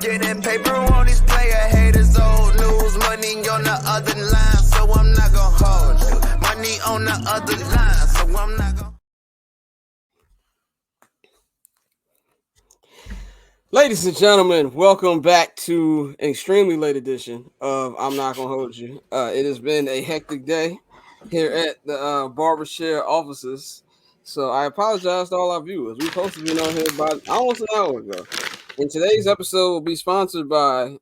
Getting paper on these player haters, old news, money on the other line, so I'm not gonna hold you. Money on the other line, so I'm not gonna. Ladies and gentlemen, welcome back to an extremely late edition of I'm Not Gonna Hold You. It has been a hectic day here at the Barbershare offices, so I apologize to all our viewers. We're supposed to be on here about almost an hour ago. And today's episode will be sponsored by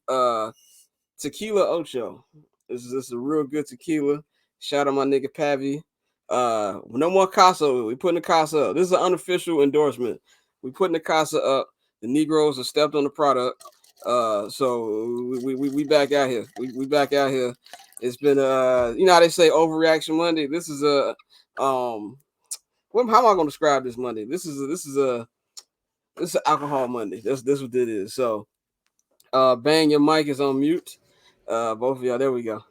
Tequila Ocho. This is a real good tequila. Shout out my nigga Pavi. No more Casa. We putting the Casa up. This is an unofficial endorsement. We putting the Casa up. The Negroes have stepped on the product. So we back out here. We back out here. It's been you know how they say overreaction Monday. This is a how am I gonna describe this Monday? This is an alcohol Monday. This what it is. So bang, your mic is on mute. Both of y'all, there we go.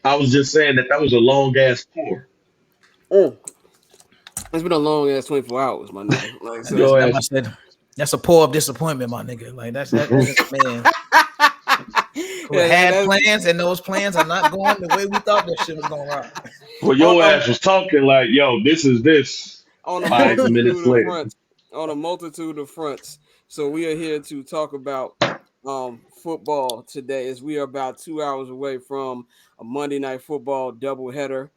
I was just saying that was a long ass pour. It's been a long ass 24 hours, my nigga. Like, so that's a pour of disappointment, my nigga. Like that's man who had plans and those plans are not going the way we thought that shit was going out. Well, your ass was talking like, yo, this is this. On 5 minutes later. On a multitude of fronts. So we are here to talk about football today, as we are about 2 hours away from a Monday Night Football doubleheader.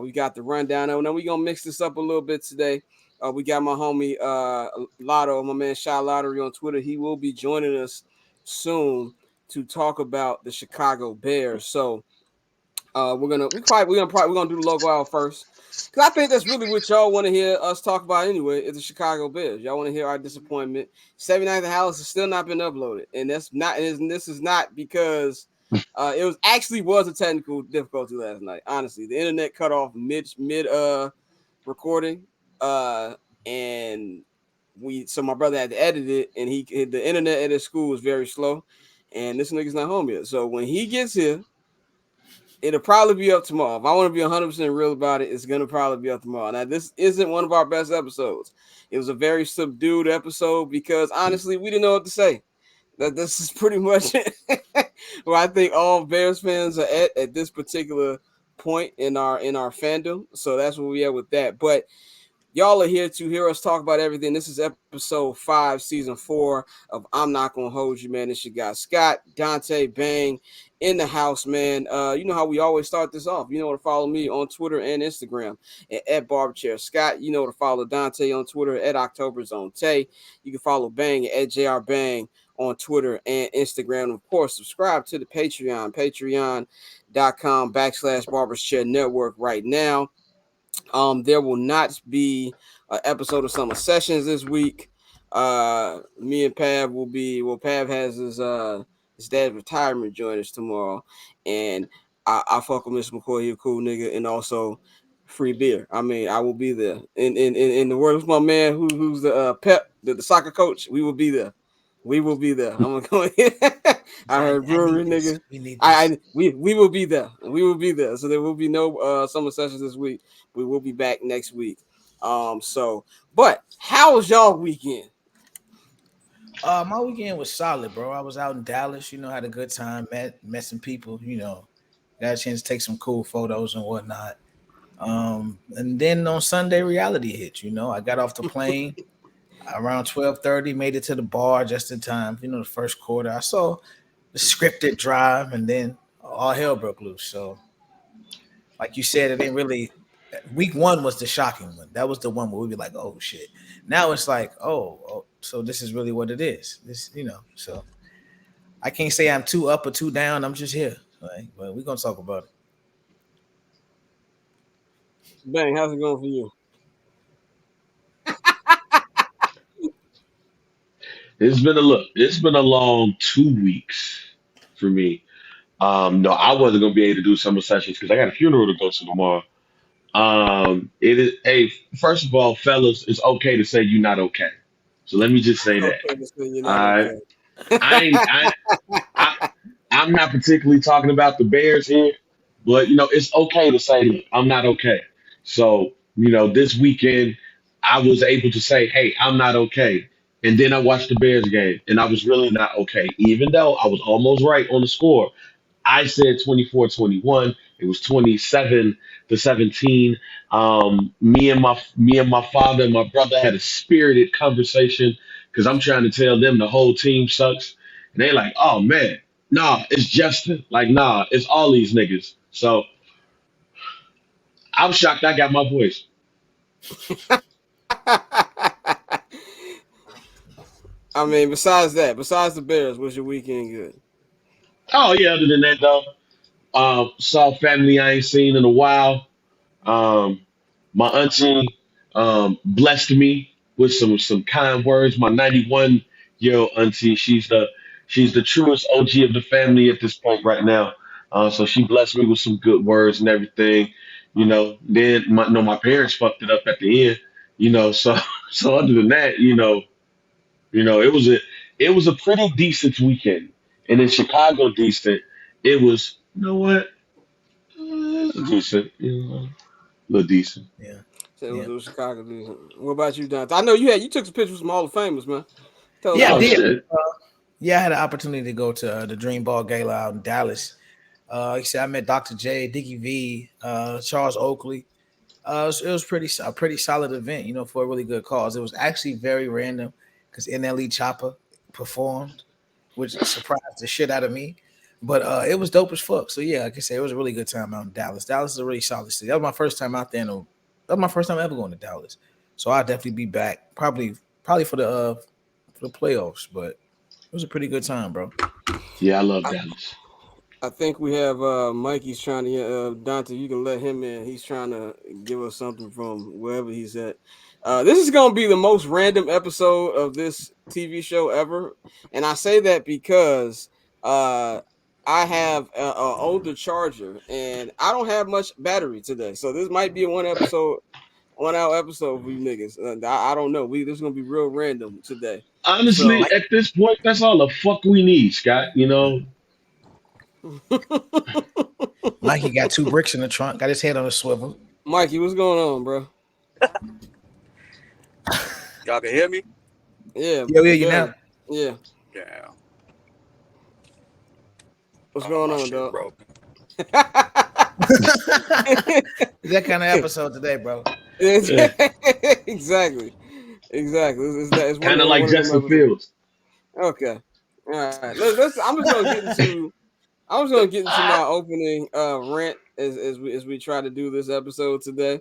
We got the rundown. And then we're gonna mix this up a little bit today. We got my homie Lotto, my man Shot Lottery on Twitter. He will be joining us soon to talk about the Chicago Bears. So we're gonna do the logo out first, because I think that's really what y'all want to hear us talk about anyway. Is the Chicago Bears. Y'all want to hear our disappointment. 79th House has still not been uploaded, and this is not because it was a technical difficulty last night. Honestly, the internet cut off mid recording, and so my brother had to edit it, and the internet at his school was very slow, and this nigga's not home yet. So when he gets here, it'll probably be up tomorrow. If I want to be 100% real about it, it's going to probably be up tomorrow. Now, this isn't one of our best episodes. It was a very subdued episode because, honestly, we didn't know what to say. This is pretty much where I think all Bears fans are at this particular point in our fandom. So that's where we are with that. But y'all are here to hear us talk about everything. This is episode 5, season 4 of I'm Not Gonna Hold You, man. It's your guy, Scott, Dante, Bang, in the house, man. You know how we always start this off. You know to follow me on Twitter and Instagram at Barberchair Scott. You know to follow Dante on Twitter at OctoberZoneTay. You can follow Bang at JRBang on Twitter and Instagram. And of course, subscribe to the Patreon, patreon.com/Barberchair Network right now. There will not be an episode of Summer Sessions this week. Me and Pav Pav has his dad's retirement join us tomorrow, and I fuck with Mr. McCoy. He's a cool nigga, and also free beer. I mean, I will be there. In the words of my man who's the Pep, the soccer coach, we will be there. We will be there. I'm gonna go ahead. I heard brewery nigga. We will be there. We will be there. So there will be no Summer Sessions this week. We will be back next week. But how was y'all weekend? My weekend was solid, bro. I was out in Dallas, had a good time, met some people, got a chance to take some cool photos and whatnot. And then on Sunday, reality hit. I got off the plane around 12:30, made it to the bar just in time. The first quarter, I saw the scripted drive, and then all hell broke loose. So, like you said, it didn't really. Week 1 was the shocking one. That was the one where we'd be like, "Oh shit!" Now it's like, "Oh, so this is really what it is." So I can't say I'm too up or too down. I'm just here. Right? But we're gonna talk about it. Bang, how's it going for you? It's been a long 2 weeks for me. No, I wasn't gonna be able to do Summer Sessions because I got a funeral to go to tomorrow. It is. Hey, first of all, fellas, it's okay to say you're not okay. So let me just say that. All right. I'm not particularly talking about the Bears here, but it's okay to say I'm not okay. So this weekend I was able to say, hey, I'm not okay, And then I watched the Bears game, and I was really not okay. Even though I was almost right on the score, I said 24-21. It was 27-17. Me and my father and my brother had a spirited conversation because I'm trying to tell them the whole team sucks, and they like, oh man, nah, it's Justin. Like, nah, it's all these niggas. So I'm shocked I got my voice. I mean, besides the Bears, was your weekend good? Oh yeah, other than that though, saw family I ain't seen in a while. Um, my auntie blessed me with some kind words. My 91-year-old auntie, she's the truest OG of the family at this point right now. So she blessed me with some good words and everything. Then my parents fucked it up at the end. So so other than that, it was a pretty decent weekend. And in Chicago, decent. It was, you know what? It was decent. A little decent. Yeah. So it Yeah. was Chicago. Dude. What about you, Dante? I know you took some pictures from Hall of Famers, man. Tell us Yeah, I Oh about did. that. shit. Yeah, I had an opportunity to go to the Dream Ball Gala out in Dallas. Like I said, I met Dr. J, Dickie V, Charles Oakley. It was a pretty solid event, for a really good cause. It was actually very random because NLE Chopper performed, which surprised the shit out of me. But it was dope as fuck. So yeah, like I said, it was a really good time out in Dallas. Dallas is a really solid city. That was my first time out there. That was my first time ever going to Dallas. So I'll definitely be back. Probably for the playoffs. But it was a pretty good time, bro. Yeah, I love Dallas. I think we have Mikey's trying to Dante. You can let him in. He's trying to give us something from wherever he's at. This is going to be the most random episode of this TV show ever, and I say that because I have a older charger and I don't have much battery today. So this might be a 1 hour episode for you niggas. I don't know. This is going to be real random today. Honestly, So at this point, that's all the fuck we need, Scott. Mikey got two bricks in the trunk, got his head on a swivel. Mikey, what's going on, bro? Y'all can hear me? Yeah, Yeah, you now. yeah. Yeah. What's going My on, shit dog? broke. That kind of episode today, bro. Yeah. Exactly. It's Kind of one like of them Justin episodes. Fields. Okay. All right. I'm just gonna get into my opening rant as we try to do this episode today.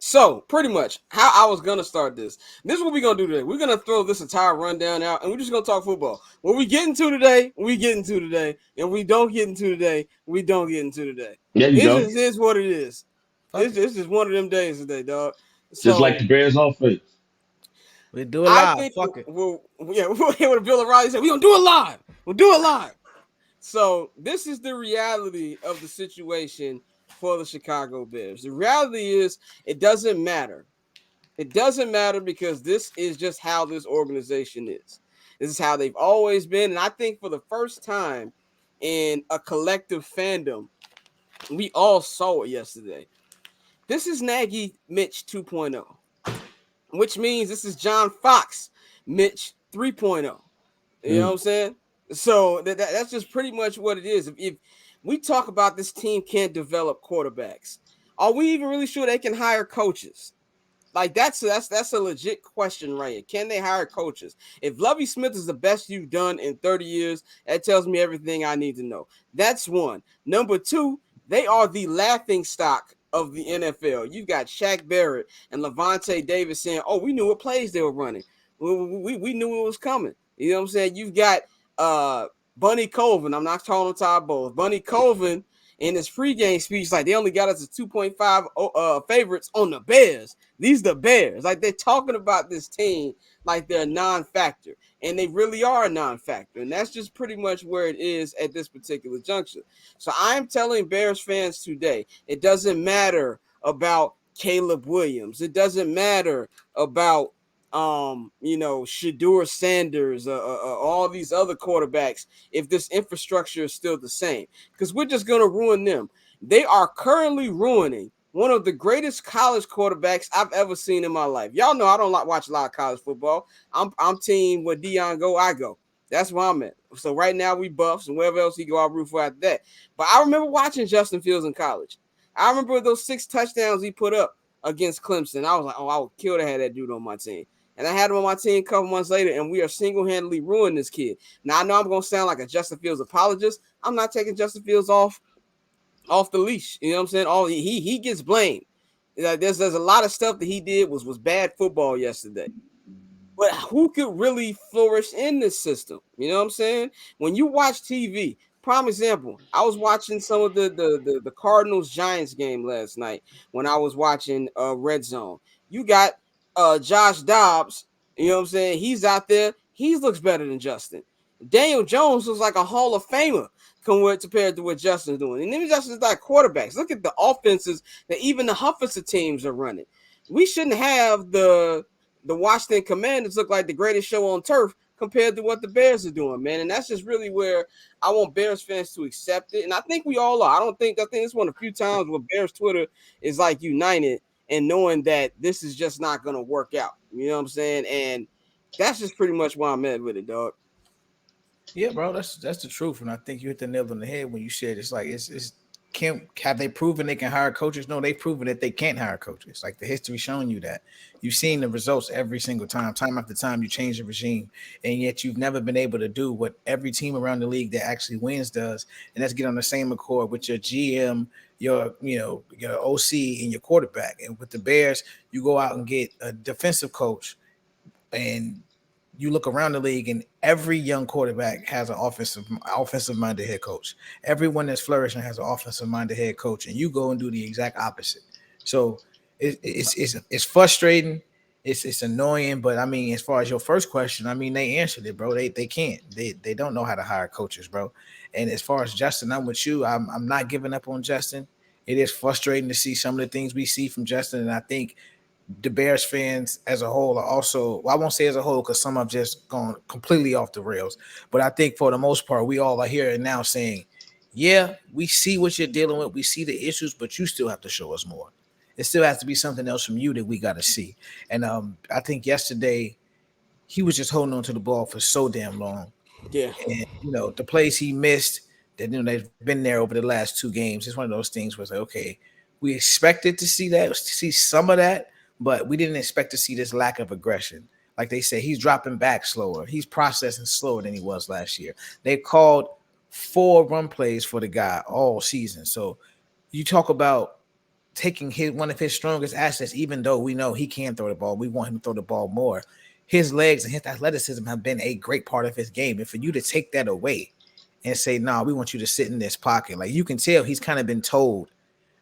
So pretty much how I was gonna start this. This is what we're gonna do today. We're gonna throw this entire rundown out and we're just gonna talk football. What we get into today, we get into today, and we don't get into today, we don't get into today. There you It go. just is what it is. It's just one of them days today, dog. Just like So the Bears offense. We do it I live. think Fuck it. we'll hear what Bill O'Reilly said. We're gonna do it live. We'll do it live. So this is the reality of the situation for the Chicago Bears. The reality is it doesn't matter. It doesn't matter because this is just how this organization is. This is how they've always been. And I think for the first time in a collective fandom, we all saw it yesterday. This is Nagy Mitch 2.0, which means this is John Fox Mitch 3.0. You know what I'm saying? So that's just pretty much what it is. If we talk about this team can't develop quarterbacks, are we even really sure they can hire coaches? Like that's a legit question right here. Can they hire coaches? If Lovie Smith is the best you've done in 30 years, that tells me everything I need to know. That's one. Number two, they are the laughing stock of the NFL. You've got Shaq Barrett and Levante Davis saying, "Oh, we knew what plays they were running. We knew it was coming." You know what I'm saying? You've got Bunny Colvin. I'm not calling him Todd Bowles. Bunny Colvin in his pregame speech, like they only got us as 2.5 favorites on the Bears. These the Bears. Like they're talking about this team like they're a non-factor. And they really are a non-factor. And that's just pretty much where it is at this particular juncture. So I'm telling Bears fans today, it doesn't matter about Caleb Williams. It doesn't matter about Shedeur Sanders, all these other quarterbacks, if this infrastructure is still the same, because we're just going to ruin them. They are currently ruining one of the greatest college quarterbacks I've ever seen in my life. Y'all know I don't like watch a lot of college football. I'm team where Deion go, I go. That's where I'm at. So right now we Buffs, and wherever else he go, I'll root for after that. But I remember watching Justin Fields in college. I remember those 6 touchdowns he put up against Clemson. I was like, oh, I would kill to have that dude on my team. And I had him on my team a couple months later, and we are single-handedly ruining this kid. Now I know I'm gonna sound like a Justin Fields apologist. I'm not taking Justin Fields off the leash. You know what I'm saying? All he gets blamed. Like there's a lot of stuff that he did was bad football yesterday. But who could really flourish in this system? You know what I'm saying? When you watch TV, prime example, I was watching some of the Cardinals Giants game last night when I was watching Red Zone. You got Josh Dobbs, you know what I'm saying? He's out there. He looks better than Justin. Daniel Jones looks like a Hall of Famer compared to what Justin's doing. And then Justin's like quarterbacks. Look at the offenses that even the Huffinson teams are running. We shouldn't have the Washington Commanders look like the greatest show on turf compared to what the Bears are doing, man. And that's just really where I want Bears fans to accept it. And I think we all are. I think it's one of the few times where Bears Twitter is like united and knowing that this is just not going to work out. You know what I'm saying? And that's just pretty much why I'm at with it, dog. Yeah, bro, that's the truth, and I think you hit the nail on the head when you said it's like it's can't have they proven they can hire coaches? No, they've proven that they can't hire coaches. Like the history showing you that. You've seen the results every single time after time. You change the regime, and yet you've never been able to do what every team around the league that actually wins does, and that's get on the same accord with your GM, your OC, and your quarterback. And with the Bears, you go out and get a defensive coach, and you look around the league and every young quarterback has an offensive minded head coach. Everyone that's flourishing has an offensive minded head coach, and you go and do the exact opposite. So it's frustrating. It's annoying, but I mean, as far as your first question, I mean, they answered it, bro. They can't. They don't know how to hire coaches, bro. And as far as Justin, I'm with you. I'm not giving up on Justin. It is frustrating to see some of the things we see from Justin, and I think the Bears fans as a whole are also, well, I won't say as a whole because some have just gone completely off the rails. But I think for the most part, we all are here and now saying, yeah, we see what you're dealing with. We see the issues, but you still have to show us more. It still has to be something else from you that we got to see. And I think yesterday he was just holding on to the ball for so damn long. Yeah. And, the plays he missed, that they've been there over the last 2 games. It's one of those things where it's like, okay, we expected to see some of that, but we didn't expect to see this lack of aggression. Like they say, he's dropping back slower. He's processing slower than he was last year. They called 4 run plays for the guy all season. So you talk about taking one of his strongest assets, even though we know he can throw the ball. We want him to throw the ball more. His legs and his athleticism have been a great part of his game. And for you to take that away and say, no, we want you to sit in this pocket. Like you can tell he's kind of been told,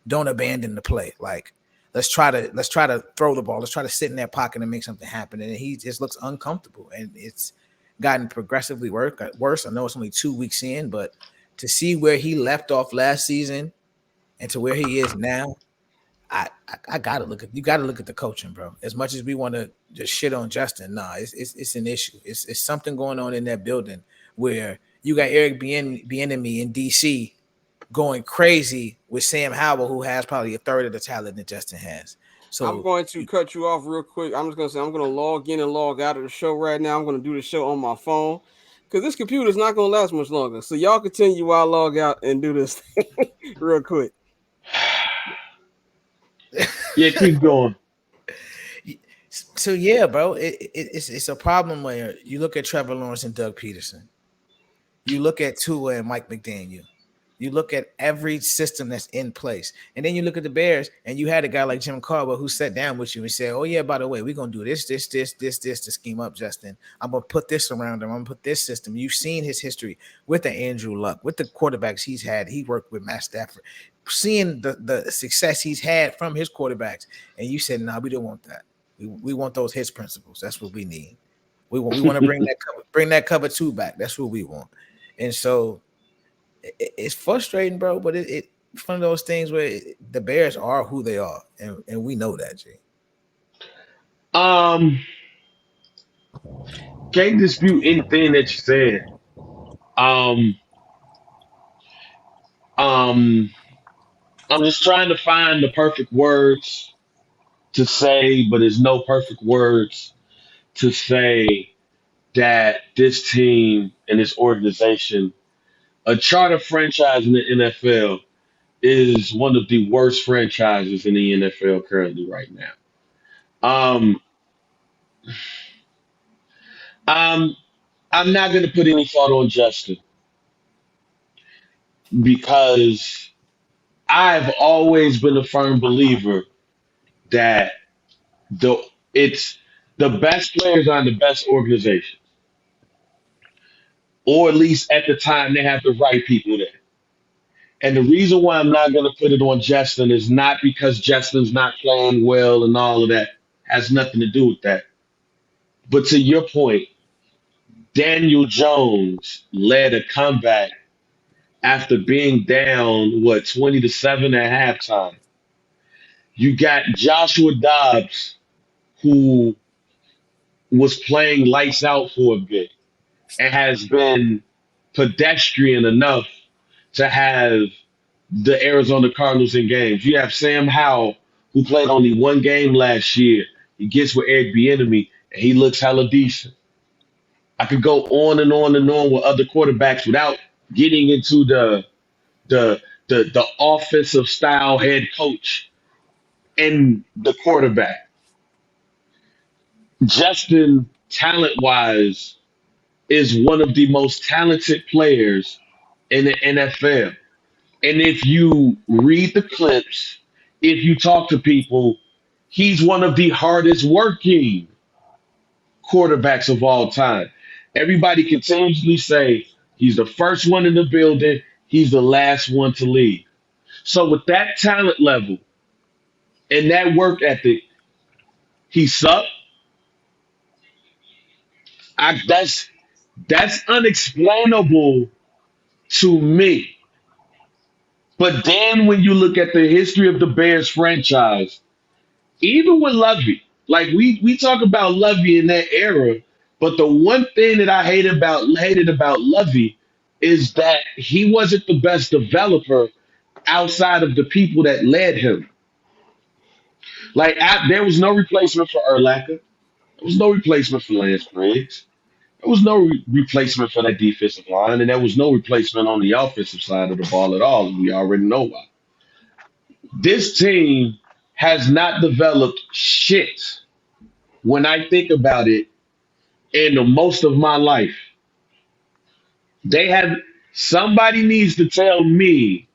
don't abandon the play. Like, let's try to throw the ball. Let's try to sit in that pocket and make something happen. And he just looks uncomfortable. And it's gotten progressively worse. I know it's only 2 weeks in, but to see where he left off last season and to where he is now, I gotta look at the coaching, bro. As much as we want to just shit on Justin, it's an issue. It's something going on in that building where you got Eric Bieniemy in DC going crazy with Sam Howell, who has probably a third of the talent that Justin has. So I'm going to cut you off real quick. I'm just going to say I'm going to log in and log out of the show right now. I'm going to do the show on my phone because this computer is not going to last much longer. So y'all continue while I log out and do this real quick. Yeah, keep going. So yeah, bro, it's a problem where you look at Trevor Lawrence and Doug Peterson. You look at Tua and Mike McDaniel. You look at every system that's in place. And then you look at the Bears, and you had a guy like Jim Caldwell who sat down with you and said, oh, yeah, by the way, we're going to do this to scheme up Justin. I'm going to put this around him. I'm going to put this system. You've seen his history with the Andrew Luck, with the quarterbacks he's had. He worked with Matt Stafford. Seeing the success he's had from his quarterbacks. And you said, nah, we don't want that. We want those his principles. That's what we need. We want to bring that cover 2 back. That's what we want. And so it's frustrating, bro, but it's one of those things where the Bears are who they are, and we know that, G. Can't dispute anything that you said. Um, um, I'm just trying to find the perfect words to say, but there's no perfect words to say that this team and this organization, a charter franchise in the NFL, is one of the worst franchises in the NFL currently right now. Um, I'm I'm not going to put any thought on Justin because I've always been a firm believer that the it's the best players are in the best organization, or at least at the time they have the right people there. And the reason why I'm not going to put it on Justin is not because Justin's not playing well and all of that has nothing to do with that. But to your point, Daniel Jones led a comeback after being down, 20-7 at halftime. You got Joshua Dobbs, who was playing lights out for a bit and has been pedestrian enough to have the Arizona Cardinals in games. You have Sam Howell, who played only one game last year. He gets with Eric Bieniemy, and he looks hella decent. I could go on and on and on with other quarterbacks without getting into the offensive style head coach and the quarterback. Justin, talent wise, is one of the most talented players in the NFL. And if you read the clips, if you talk to people, he's one of the hardest working quarterbacks of all time. Everybody continuously say he's the first one in the building, he's the last one to leave. So with that talent level and that work ethic, he sucked. That's unexplainable to me. But then when you look at the history of the Bears franchise, even with Lovey, like we talk about Lovey in that era, but the one thing that I hated about Lovey is that he wasn't the best developer outside of the people that led him. Like there was no replacement for Urlacher. There was no replacement for Lance Briggs. There was no replacement for that defensive line, and there was no replacement on the offensive side of the ball at all. We already know why. This team has not developed shit when I think about it in the most of my life. They have somebody needs to tell me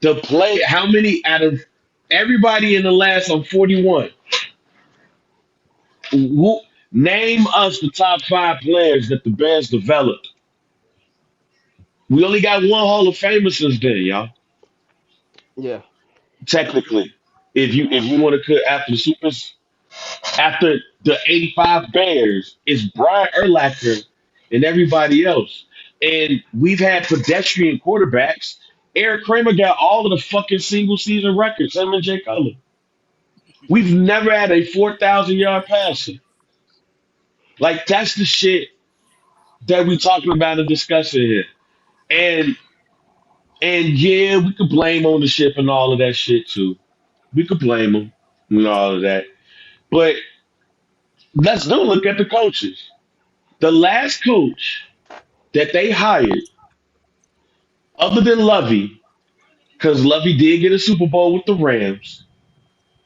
to play how many out of everybody in the last I'm 41. Who, name us the top 5 players that the Bears developed. We only got one Hall of Famer since then, y'all. Yeah. Technically, if you want to cut after the Supers, after the '85 Bears, it's Brian Urlacher and everybody else. And we've had pedestrian quarterbacks. Eric Kramer got all of the fucking single season records. Him and Jay Cutler. We've never had a 4,000-yard passer. Like that's the shit that we talking about and discussing here. And and yeah, we could blame ownership and all of that shit too. We could blame them and all of that. But let's do look at the coaches. The last coach that they hired, other than Lovey, because Lovey did get a Super Bowl with the Rams,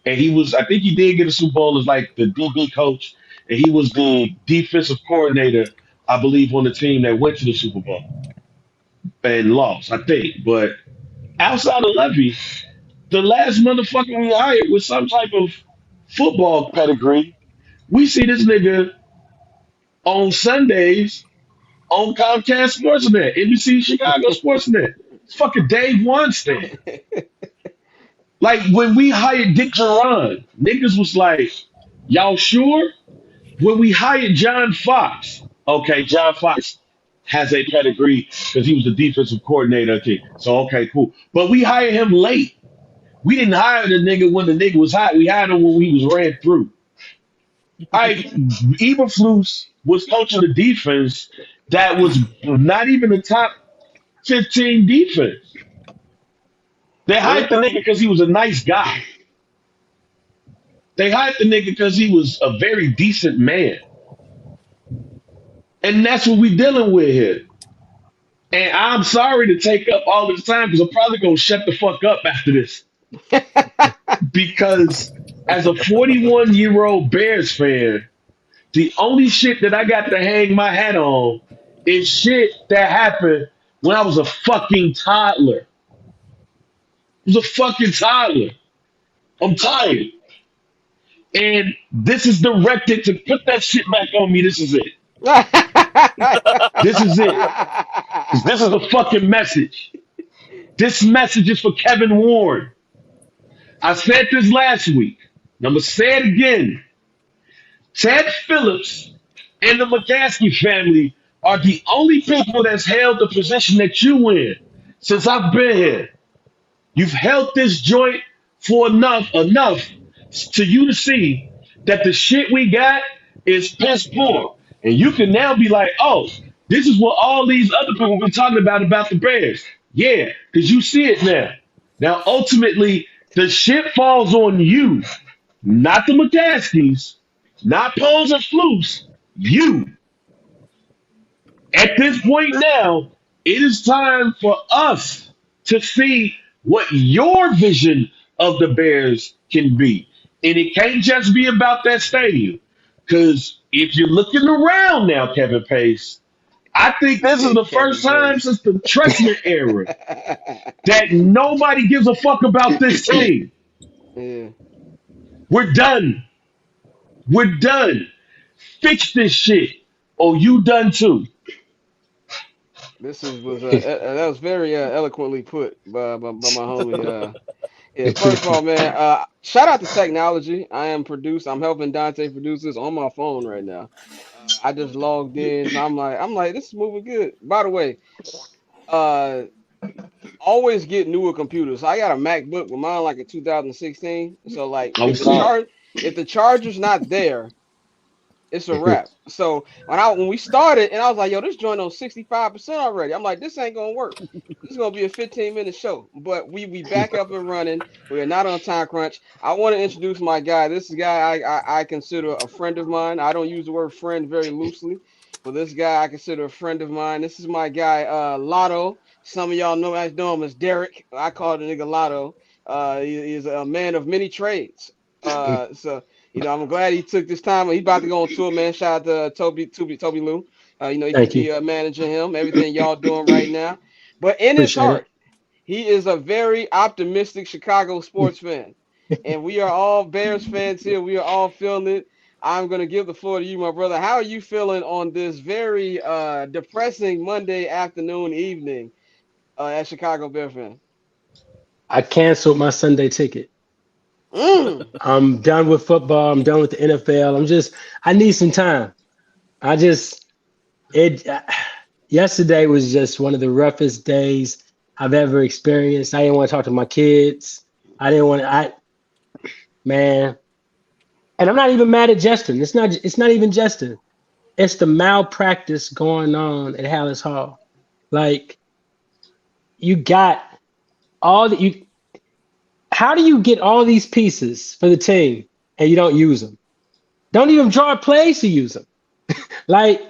and I think he did get a Super Bowl as like the DB coach, and he was the defensive coordinator, I believe, on the team that went to the Super Bowl and lost, I think. But outside of Lovey, the last motherfucker we hired with some type of football pedigree, we see this nigga on Sundays on Comcast Sportsnet, NBC Chicago Sportsnet. It's fucking Dave Weinstein. Like when we hired Dick Duran, niggas was like, y'all sure? When we hired John Fox, okay, John Fox has a pedigree because he was the defensive coordinator. Okay, so okay, cool. But we hired him late. We didn't hire the nigga when the nigga was hot. We hired him when he was ran through. Eberflus was coaching the defense that was not even the top 15 defense. They hyped the nigga because he was a nice guy. They hyped the nigga because he was a very decent man. And that's what we dealing with here. And I'm sorry to take up all this time because I'm probably going to shut the fuck up after this. Because as a 41-year-old Bears fan, the only shit that I got to hang my hat on is shit that happened when I was a fucking toddler. I was a fucking toddler. I'm tired. And this is directed to put that shit back on me. This is it. This is it. 'Cause this is the fucking message. This message is for Kevin Warren. I said this last week. And I'm going to say it again. Ted Phillips and the McCaskey family are the only people that's held the position that you in since I've been here. You've held this joint for enough to you to see that the shit we got is piss poor. And you can now be like, oh, this is what all these other people have been talking about the Bears. Yeah, because you see it now. Now, ultimately, the shit falls on you, not the McCaskies, not Poles and Flus, you. At this point now, it is time for us to see what your vision of the Bears can be. And it can't just be about that stadium. Because if you're looking around now, Kevin Pace, I think this is the first time since the Tressman era that nobody gives a fuck about this team. Yeah. We're done. We're done. Fix this shit. Oh, you done too. This was that was very eloquently put by my homie. Yeah, first of all, man, shout out to technology. I'm helping Dante produce this on my phone right now. I just logged in. So I'm like, this is moving good. By the way, uh, always get newer computers. I got a MacBook with mine like in 2016. So like, if the charger's not there, it's a wrap. So when we started, and I was like, yo, this joint on 65% already. I'm like, this ain't gonna work. This is gonna be a 15-minute show. But we back up and running. We are not on time crunch. I want to introduce my guy. This is a guy I consider a friend of mine. I don't use the word friend very loosely, but this guy I consider a friend of mine. This is my guy, Lotto. Some of y'all know him as Derek. I call the nigga Lotto. He's a man of many trades. So I'm glad he took this time. He's about to go on tour, man. Shout out to Toby Lou. You can be managing him, everything y'all doing right now. But in his heart, he is a very optimistic Chicago sports fan. And we are all Bears fans here. We are all feeling it. I'm going to give the floor to you, my brother. How are you feeling on this very depressing Monday afternoon, evening as Chicago Bear fan? I canceled my Sunday ticket. I'm done with football. I'm done with the NFL. I need some time. Yesterday was just one of the roughest days I've ever experienced. I didn't want to talk to my kids. Man. And I'm not even mad at Justin. It's not even Justin. It's the malpractice going on at Hallis Hall. Like, you got how do you get all these pieces for the team and you don't use them? Don't even draw plays to use them. Like,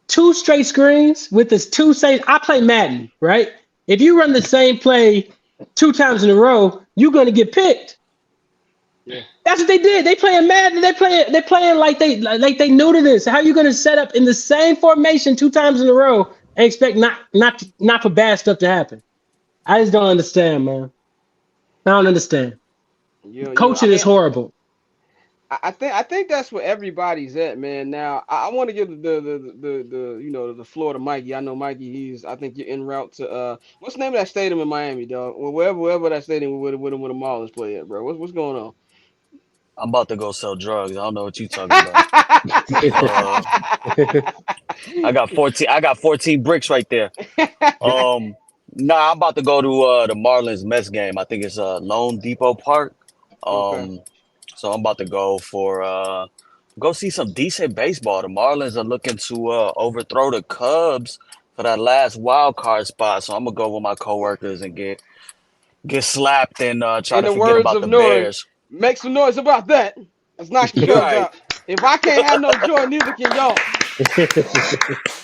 2 straight screens with this 2 same. I play Madden, right? If you run the same play 2 times in a row, you're gonna get picked. Yeah. That's what they did. They playing Madden. They're playing like they new to this. How are you gonna set up in the same formation 2 times in a row and expect not for bad stuff to happen? I just don't understand, man. I don't understand. Coaching is horrible. I think that's where everybody's at, man. Now I want to give the floor to Mikey. I know Mikey. I think you're en route to what's the name of that stadium in Miami, dog? Well, wherever that stadium where the Marlins play at, bro. What's going on? I'm about to go sell drugs. I don't know what you talking about. I got 14 bricks right there. I'm about to go to the Marlins Mets game. I think it's Lone Depot Park. Okay. So I'm about to go see some decent baseball. The Marlins are looking to overthrow the Cubs for that last wild card spot. So I'm gonna go with my coworkers and get get slapped and try In to the forget words about of the Nori, Bears. make some noise about that. Let's knock the guns Right. out. If I can't have no joy, neither can y'all.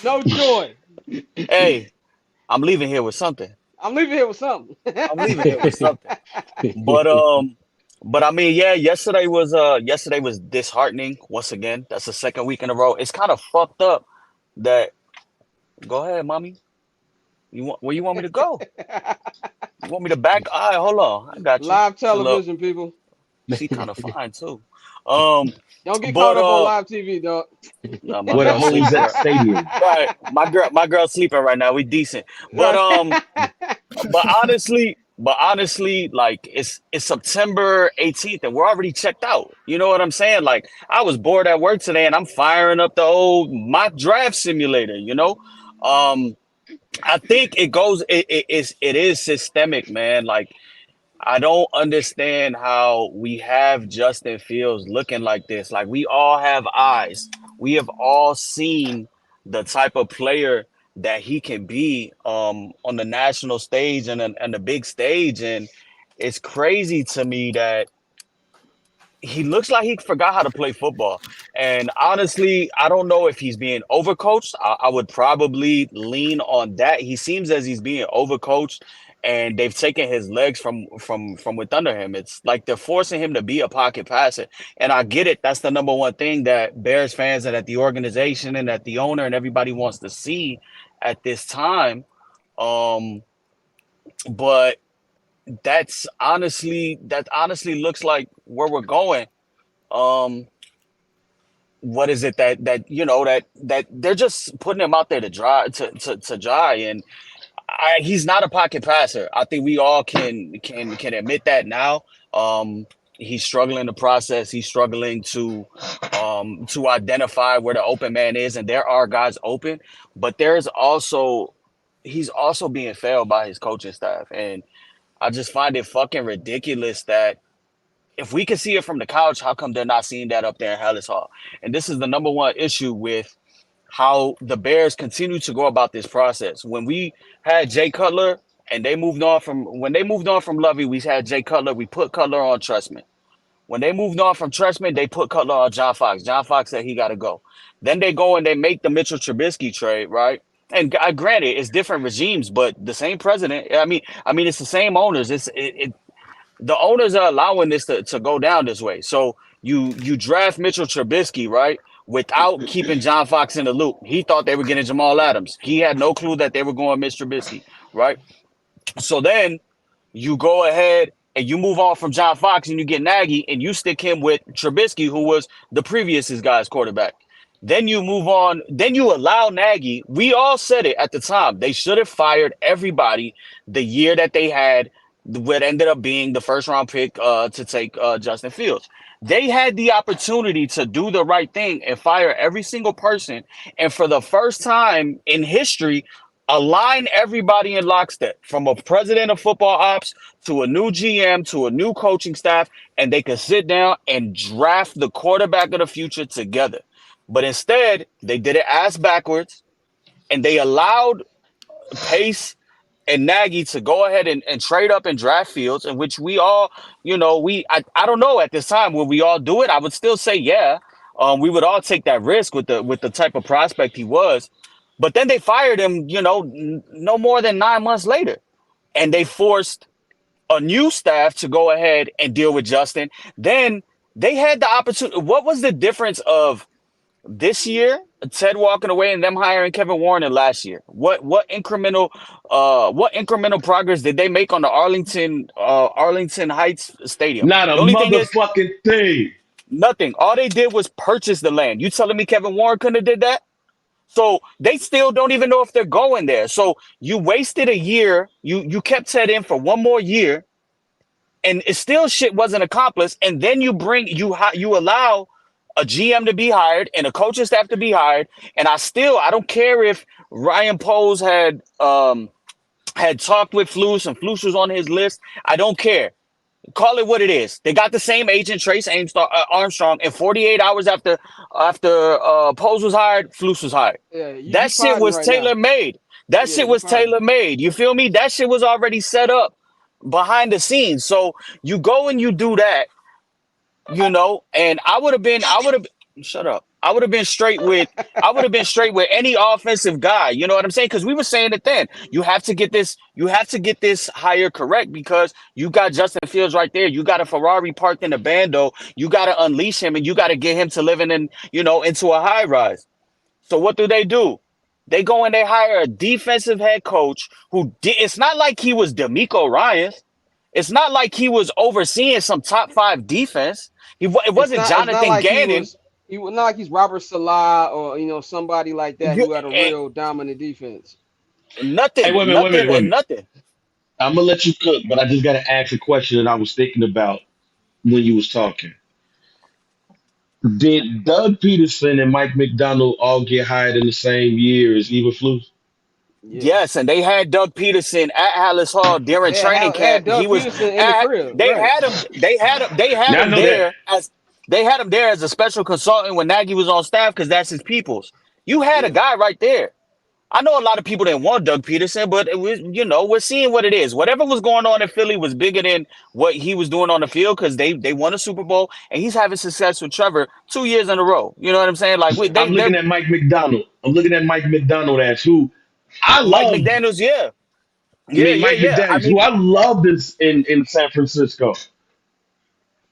No joy. Hey, I'm leaving here with something. I'm leaving here with something. I'm leaving here with something. But but I mean, yeah, yesterday was disheartening once again. That's the second week in a row. It's kind of fucked up that go ahead, mommy. You want where you want me to go? You want me to back? All right, hold on. I got you. Live It's a little television, people. she kind of fine too. Um Don't get caught but up on live TV, dog. no, my What a girl whole sleeping Vet right. Stadium. Right. My girl sleeping right now. We decent. But Right. honestly, like it's September 18th and we're already checked out. You know what I'm saying? Like I was bored at work today and I'm firing up the old mock draft simulator, you know? Um I think it is systemic, man. Like I don't understand how we have Justin Fields looking like this. Like we all have eyes. We have all seen the type of player that he can be on the national stage and the big stage. And it's crazy to me that he looks like he forgot how to play football. And honestly, I don't know if he's being overcoached. I would probably lean on that. He seems as he's being overcoached, and they've taken his legs from with under him. It's like they're forcing him to be a pocket passer. And I get it. That's the number one thing that Bears fans and that the organization and that the owner and everybody wants to see at this time. Um, but that honestly looks like where we're going. Um, what is it that that they're just putting him out there to dry, and he's not a pocket passer. I think we all can admit that now. He's struggling to process. He's struggling to identify where the open man is, and there are guys open, but he's also being failed by his coaching staff, and I just find it fucking ridiculous that if we can see it from the couch, how come they're not seeing that up there in Hallis Hall? And this is the number one issue with how the Bears continue to go about this process. When we had Jay Cutler and when they moved on from Lovey, we had Jay Cutler. We put Cutler on Trustman. When they moved on from Trustman, they put Cutler on John Fox. John Fox said he got to go. Then they go and they make the Mitchell Trubisky trade, right? And granted, it's different regimes, but the same president. I mean, it's the same owners. The owners are allowing this to go down this way. So you draft Mitchell Trubisky, right? Without keeping John Fox in the loop. He thought they were getting Jamal Adams. He had no clue that they were going Mitch Trubisky, right? So then you go ahead and you move on from John Fox and you get Nagy and you stick him with Trubisky, who was the previous guy's quarterback. Then you move on. Then you allow Nagy. We all said it at the time. They should have fired everybody the year that they had what ended up being the first round pick to take Justin Fields. They had the opportunity to do the right thing and fire every single person. And for the first time in history, align everybody in lockstep from a president of football ops to a new GM to a new coaching staff. And they could sit down and draft the quarterback of the future together. But instead, they did it ass backwards and they allowed Pace and Nagy to go ahead and trade up and draft Fields, in which we all, I don't know at this time, will we all do it? I would still say, yeah. We would all take that risk with the type of prospect he was. But then they fired him, no more than 9 months later. And they forced a new staff to go ahead and deal with Justin. Then they had the opportunity. What was the difference of this year, Ted walking away and them hiring Kevin Warren last year? What incremental progress did they make on the Arlington Heights Stadium? Not a The only thing is motherfucking thing. nothing. All they did was purchase the land. You telling me Kevin Warren couldn't have did that? So they still don't even know if they're going there. So you wasted a year. You kept Ted in for one more year, and it still shit wasn't accomplished. And then you allow a GM to be hired and a coaching staff to be hired. And I don't care if Ryan Poles had talked with Flus and Flus was on his list. I don't care. Call it what it is. They got the same agent, Trace Armstrong, and 48 hours after Poles was hired, Flus was hired. Yeah, That shit was tailor made. That shit was tailor made. You feel me? That shit was already set up behind the scenes. So you go and you do that, and I would have, shut up. I would have been straight with any offensive guy. You know what I'm saying? Because we were saying it then. You have to get this hire correct because you got Justin Fields right there. You got a Ferrari parked in the bando. You got to unleash him and you got to get him to living into a high rise. So what do? They go and they hire a defensive head coach it's not like he was D'Amico Ryans. It's not like he was overseeing some top five defense. It It's wasn't not. It's not Jonathan like he Gannon. was. He was not like he's Robert Salah or somebody like that You, who had a and real dominant defense. Hey, nothing, wait a minute, wait a minute, nothing, wait a and minute. nothing. I'm gonna let you cook, but I just gotta ask a question that I was thinking about when you was talking. Did Doug Peterson and Mike McDonald all get hired in the same year as Eberflus? Yeah, Yes, and they had Doug Peterson at Hallis Hall during training they had camp. He Doug was Peterson in the crib, they right? had him. They had Now I him know that. there as they had him there as a special consultant when Nagy was on staff because that's his people's. You had a Yeah, guy right there. I know a lot of people didn't want Doug Peterson, but we're seeing what it is. Whatever was going on in Philly was bigger than what he was doing on the field because they won a Super Bowl and he's having success with Trevor 2 years in a row. You know what I'm saying? Like I'm they're looking at Mike McDonald. I'm looking at Mike McDonald as who I Mike loved. McDaniel's, yeah. I mean, Mike I McDaniels, who mean, I loved in San Francisco.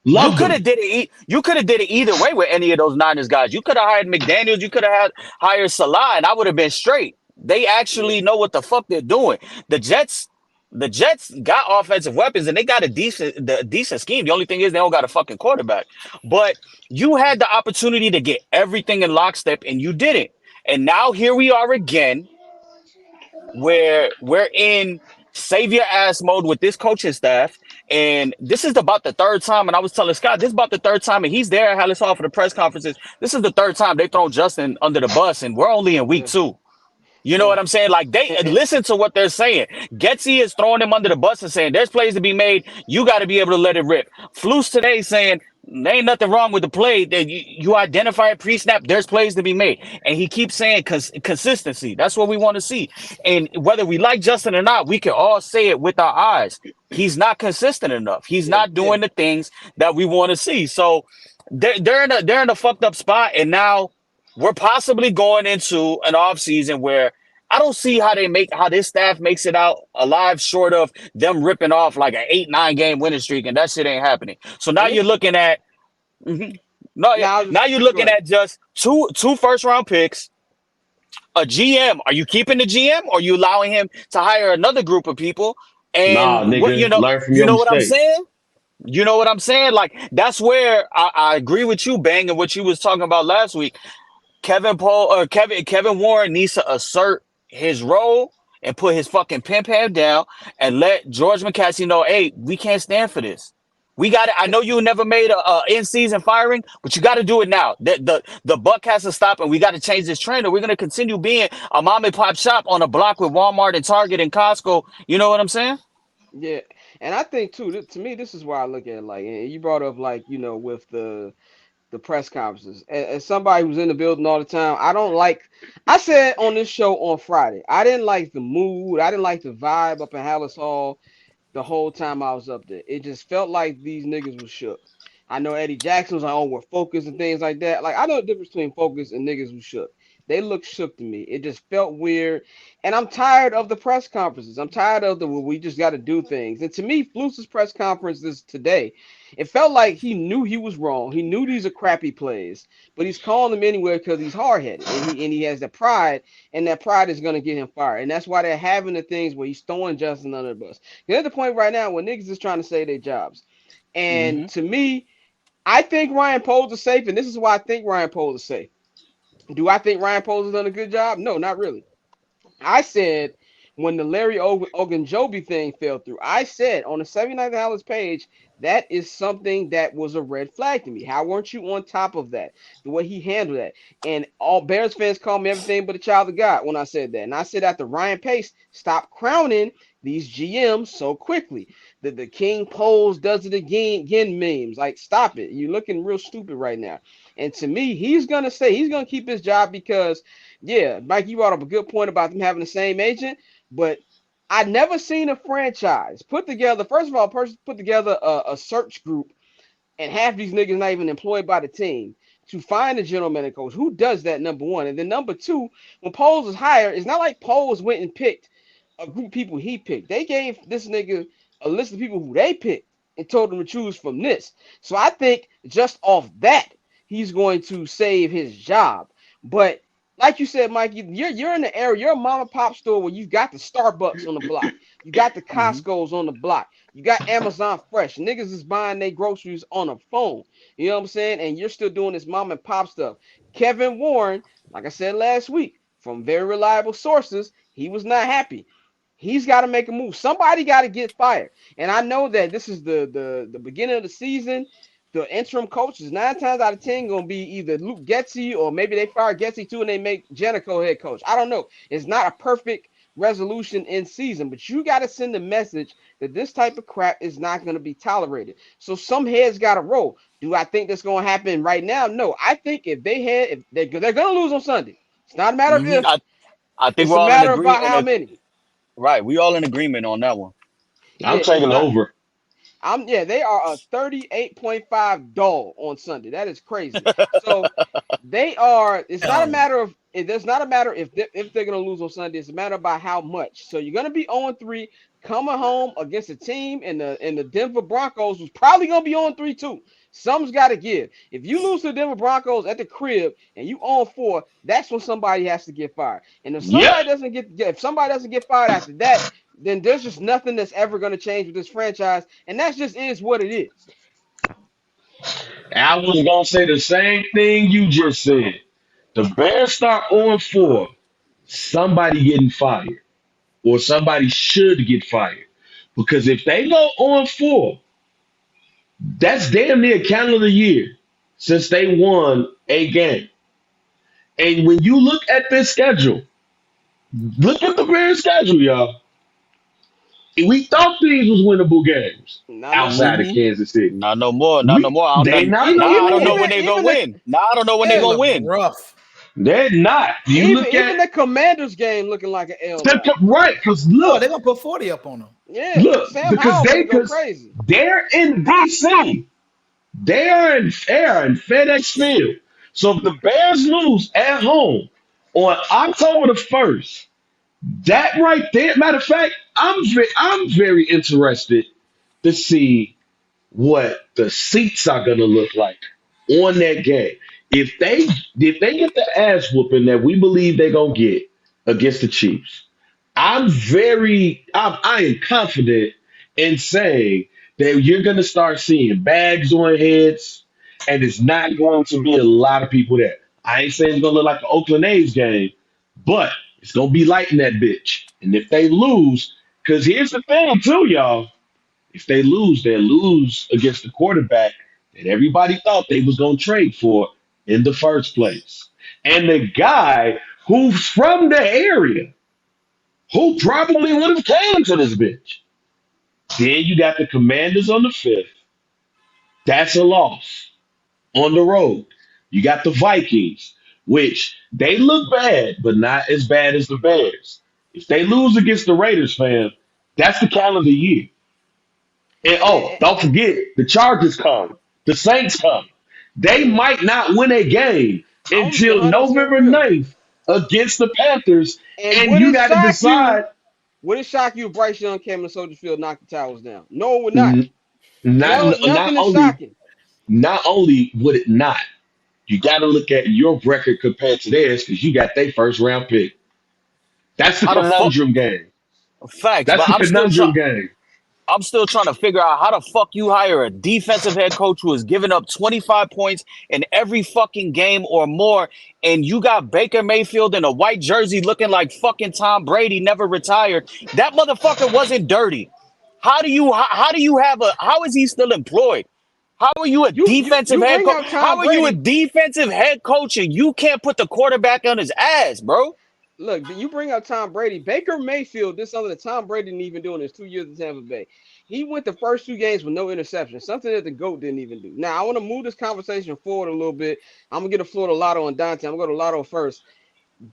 you Loved could him. have did it. You could have did it either way with any of those Niners guys. You could have hired McDaniel's. You could have hired Salah, and I would have been straight. They yeah, actually know what the fuck they're doing. The Jets, the Jets got offensive weapons, and they got a decent scheme. The only thing is they don't got a fucking quarterback. But you had the opportunity to get everything in lockstep, and you didn't. And now here we are again where we're in savior ass mode with this coaching staff. And this is about the third time. And I was telling Scott, this is about the third time. And he's there at Hallis Hall for the press conferences. This is the third time they thrown Justin under the bus. And we're only in week yeah, 2. You know yeah. what I'm saying? Like they And, listen to what they're saying. Getsy is throwing him under the bus and saying there's plays to be made. You got to be able to let it rip. Flus today saying there ain't nothing wrong with the play that you identify it pre-snap. There's plays to be made, and he keeps saying consistency. That's what we want to see. And whether we like Justin or not, we can all say it with our eyes. He's not consistent enough. He's yeah, not yeah. doing the things that we want to see. So they're in a fucked up spot, and now we're possibly going into an off season where I don't see how this staff makes it out alive short of them ripping off like an 8-9 game winning streak, and that shit ain't happening. So now And you're it's looking at no, yeah, now. now you're Go looking ahead. at just two first round picks, a GM. Are you keeping the GM or are you allowing him to hire another group of people? Nah, And what nigga, learn from you your know what I'm mistakes. saying? You know what I'm saying? Like that's where I agree with you, Bang, and what you was talking about last week. Kevin Warren needs to assert his role and put his fucking pen pal down and let George McCaskey know, hey, we can't stand for this. We got it. I know you never made a in season firing, but you got to do it now. The buck has to stop, and we got to change this trend, or we're gonna continue being a mom and pop shop on a block with Walmart and Target and Costco. You know what I'm saying? Yeah, and I think too. To me, this is why I look at it like. And you brought up like with the press conferences. As somebody who's in the building all the time, I don't like. I said on this show on Friday, I didn't like the mood. I didn't like the vibe up in Hallis Hall the whole time I was up there. It just felt like these niggas was shook. I know Eddie Jackson was like, oh, we're focused and things like that. Like, I know the difference between focus and niggas who shook. They look shook to me. It just felt weird. And I'm tired of the press conferences. I'm tired of well, we just got to do things. And to me, Fluce's press conferences today, it felt like he knew he was wrong. He knew these are crappy plays, but he's calling them anyway because he's hard headed and he has the pride, and that pride is going to get him fired. And that's why they're having the things where he's throwing Justin under the bus. You're at the point right now where niggas is trying to save their jobs. And Mm-hmm. to me, I think Ryan Poles is safe, and this is why I think Ryan Poles is safe. Do I think Ryan Poles has done a good job? No, not really. I said when the Larry Ogunjobi thing fell through, I said on the 79th Hours page, that is something that was a red flag to me. How weren't you on top of that? The way he handled that. And all Bears fans called me everything but a child of God when I said that. And I said after Ryan Pace, stop crowning these GMs so quickly. The King Poles does it again memes. Like, stop it. You're looking real stupid right now. And to me, he's gonna keep his job because yeah, Mike, you brought up a good point about them having the same agent, but I never seen a franchise put together. First of all, put together a search group, and half these niggas not even employed by the team to find a general manager coach. Who does that? Number one, and then number two, when Poles was hired, it's not like Poles went and picked a group of people he picked. They gave this nigga a list of people who they picked and told him to choose from this. So I think just off that, he's going to save his job. But like you said, Mike, you're in the area, you're a mom and pop store where you've got the Starbucks on the block, you got the Costco's on the block, you got Amazon Fresh. Niggas is buying their groceries on a phone. You know what I'm saying? And you're still doing this mom and pop stuff. Kevin Warren, like I said last week, from very reliable sources, he was not happy. He's got to make a move. Somebody got to get fired. And I know that this is the beginning of the season. The interim coach is 9 times out of 10 going to be either Luke Getsy, or maybe they fire Getsy too and they make Janico head coach. I don't know. It's not a perfect resolution in season, but you got to send a message that this type of crap is not going to be tolerated. So some heads got to roll. Do I think that's going to happen right now? No. I think if they're going to lose on Sunday. It's not a matter of if. I think It's we're a all in matter about how agreement. many. Right, we all in agreement on that one. I'm Yeah, it's taking not. over. They are a 38.5 dog on Sunday. That is crazy. So they are. It's not a matter of. There's not a matter if they're gonna lose on Sunday. It's a matter about how much. So you're gonna be 0-3 coming home against a team in the Denver Broncos, who's probably gonna be 0-3 too. Something's got to give. If you lose to the Denver Broncos at the crib and you 0-4, that's when somebody has to get fired. And if Yep. somebody doesn't get fired after that, then there's just nothing that's ever going to change with this franchise, and that just is what it is. I was gonna say the same thing you just said. The Bears start 0-4. Somebody getting fired, or somebody should get fired, because if they go 0-4, that's damn near calendar year since they won a game. And when you look at this schedule, look at the Bears schedule, y'all. We thought these was winnable games Not no more. outside of Hmm. Kansas City. Not no more. Not no We more. they not no Now I don't know more. when they gonna win. Now I don't know when they They Yeah, gonna look win. rough. They're not. You look even at the Commanders game looking like an L now. right, because Oh, they're look, gonna put 40 up on them. Yeah, Sam Howell about to go because crazy. they're in DC. They are in FedEx Field. So if the Bears lose at home on October the 1st, that right there, matter of fact, I'm very interested to see what the seats are gonna look like on that game. If they get the ass whooping that we believe they're gonna get against the Chiefs, I am confident in saying that you're gonna start seeing bags on heads, and it's not going to be a lot of people there. I ain't saying it's gonna look like the Oakland A's game, but it's gonna be light in that bitch. And if they lose, because here's the thing too, y'all. If they lose against the quarterback that everybody thought they was gonna trade for in the first place. And the guy who's from the area, who probably would have came to this bitch. Then you got the Commanders on the 5th. That's a loss on the road. You got the Vikings, which they look bad, but not as bad as the Bears. If they lose against the Raiders, fam, that's the calendar year. And oh, And, don't forget, the Chargers come, the Saints come. They might not win a game I'm gonna be until 100% November real. 9th against the Panthers, And and would you it got to shock you? decide. Would it shock you if Bryce Young came in Soldier Field, knocked the towers down? No, it would not. N- Not No, not nothing is only shocking. not only would it not, you got to look at your record compared to theirs because you got their first round pick. That's the How the fuck? conundrum game. Facts, That's but the conundrum game. I'm still trying to figure out how the fuck you hire a defensive head coach who has given up 25 points in every fucking game or more, and you got Baker Mayfield in a white jersey looking like fucking Tom Brady, never retired. That motherfucker wasn't dirty. How is he still employed? How are you a defensive You head bring coach? up How Tom are you a Brady. defensive head coach and you can't put the quarterback on his ass, bro? Look, you bring up Tom Brady. Baker Mayfield did something that Tom Brady didn't even do in his 2 years in Tampa Bay. He went the first 2 games with no interceptions, something that the GOAT didn't even do. Now, I want to move this conversation forward a little bit. I'm going to get a floor to Lotto and Dante. I'm going to go to Lotto first.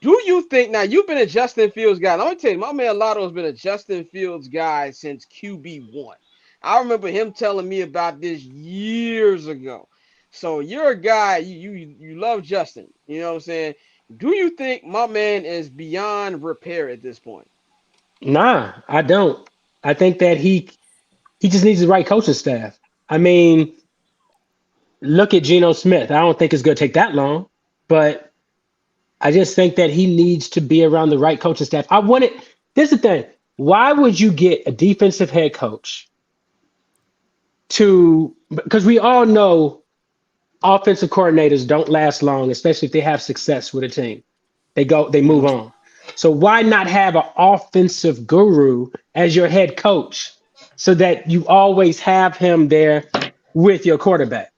Do you think now you've been a Justin Fields guy? Let me tell you, my man Lotto has been a Justin Fields guy since QB1. I remember him telling me about this years ago. So you're a guy, you love Justin. You know what I'm saying? Do you think my man is beyond repair at this point? Nah, I don't. I think that he just needs the right coaching staff. I mean, look at Geno Smith. I don't think it's going to take that long, but I just think that he needs to be around the right coaching staff. I want it. This is the thing. Why would you get a defensive head coach to, because we all know offensive coordinators don't last long, especially if they have success with a team. They move on. So why not have an offensive guru as your head coach so that you always have him there with your quarterback?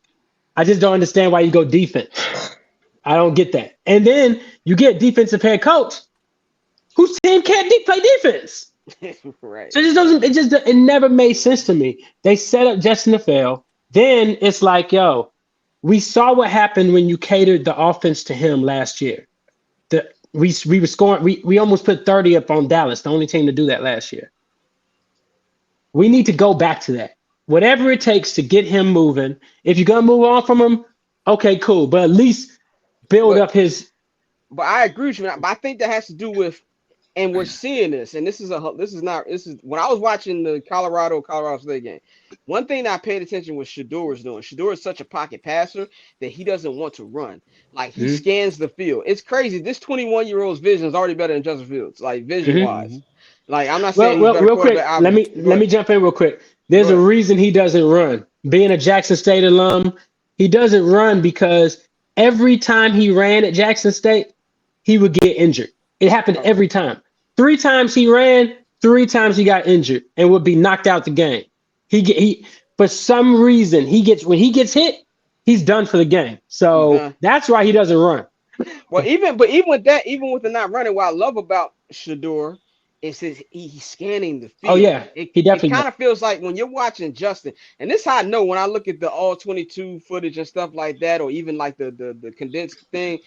I just don't understand why you go defense. I don't get that. And then you get defensive head coach whose team can't play defense. Right. So it never made sense to me. They set up Justin to fail. Then it's like, yo, we saw what happened when you catered the offense to him last year. We were scoring. We almost put 30 up on Dallas, the only team to do that last year. We need to go back to that. Whatever it takes to get him moving. If you're gonna move on from him, okay, cool. But at least build up his. But I agree with you. But I think that has to do with, and we're seeing this. And this is when I was watching the Colorado State game. One thing that I paid attention was Shador is doing. Shador is such a pocket passer that he doesn't want to run. Like he scans the field. It's crazy. This 21-year-old's vision is already better than Justin Fields, like vision wise. Like I'm not saying he's better real quick. Let me jump in real quick. There's a reason he doesn't run. Being a Jackson State alum, he doesn't run because every time he ran at Jackson State, he would get injured. It happened every time. 3 times he ran, 3 times he got injured and would be knocked out the game. He for some reason when he gets hit, he's done for the game. So that's why he doesn't run. Well, even with that, even with the not running, what I love about Shador is he's scanning the field. Oh yeah, he definitely. It kind of feels like when you're watching Justin, and this is how I know when I look at the all 22 footage and stuff like that, or even like the condensed thing.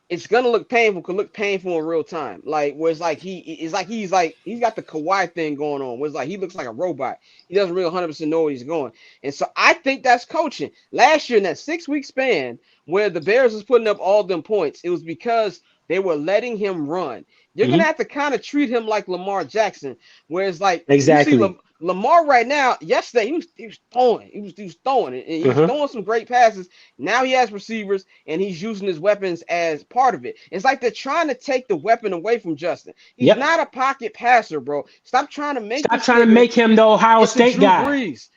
It's gonna look painful. Could look painful in real time. Like where it's like he's got the Kawhi thing going on. Where it's like he looks like a robot. He doesn't really 100% know where he's going. And so I think that's coaching. Last year in that 6-week span where the Bears was putting up all them points, it was because they were letting him run. You're gonna have to kind of treat him like Lamar Jackson, where it's like exactly. You see Lamar right now. Yesterday he was throwing. He was throwing it. And he was throwing some great passes. Now he has receivers and he's using his weapons as part of it. It's like they're trying to take the weapon away from Justin. He's not a pocket passer, bro. Stop trying to make him the Ohio State guy.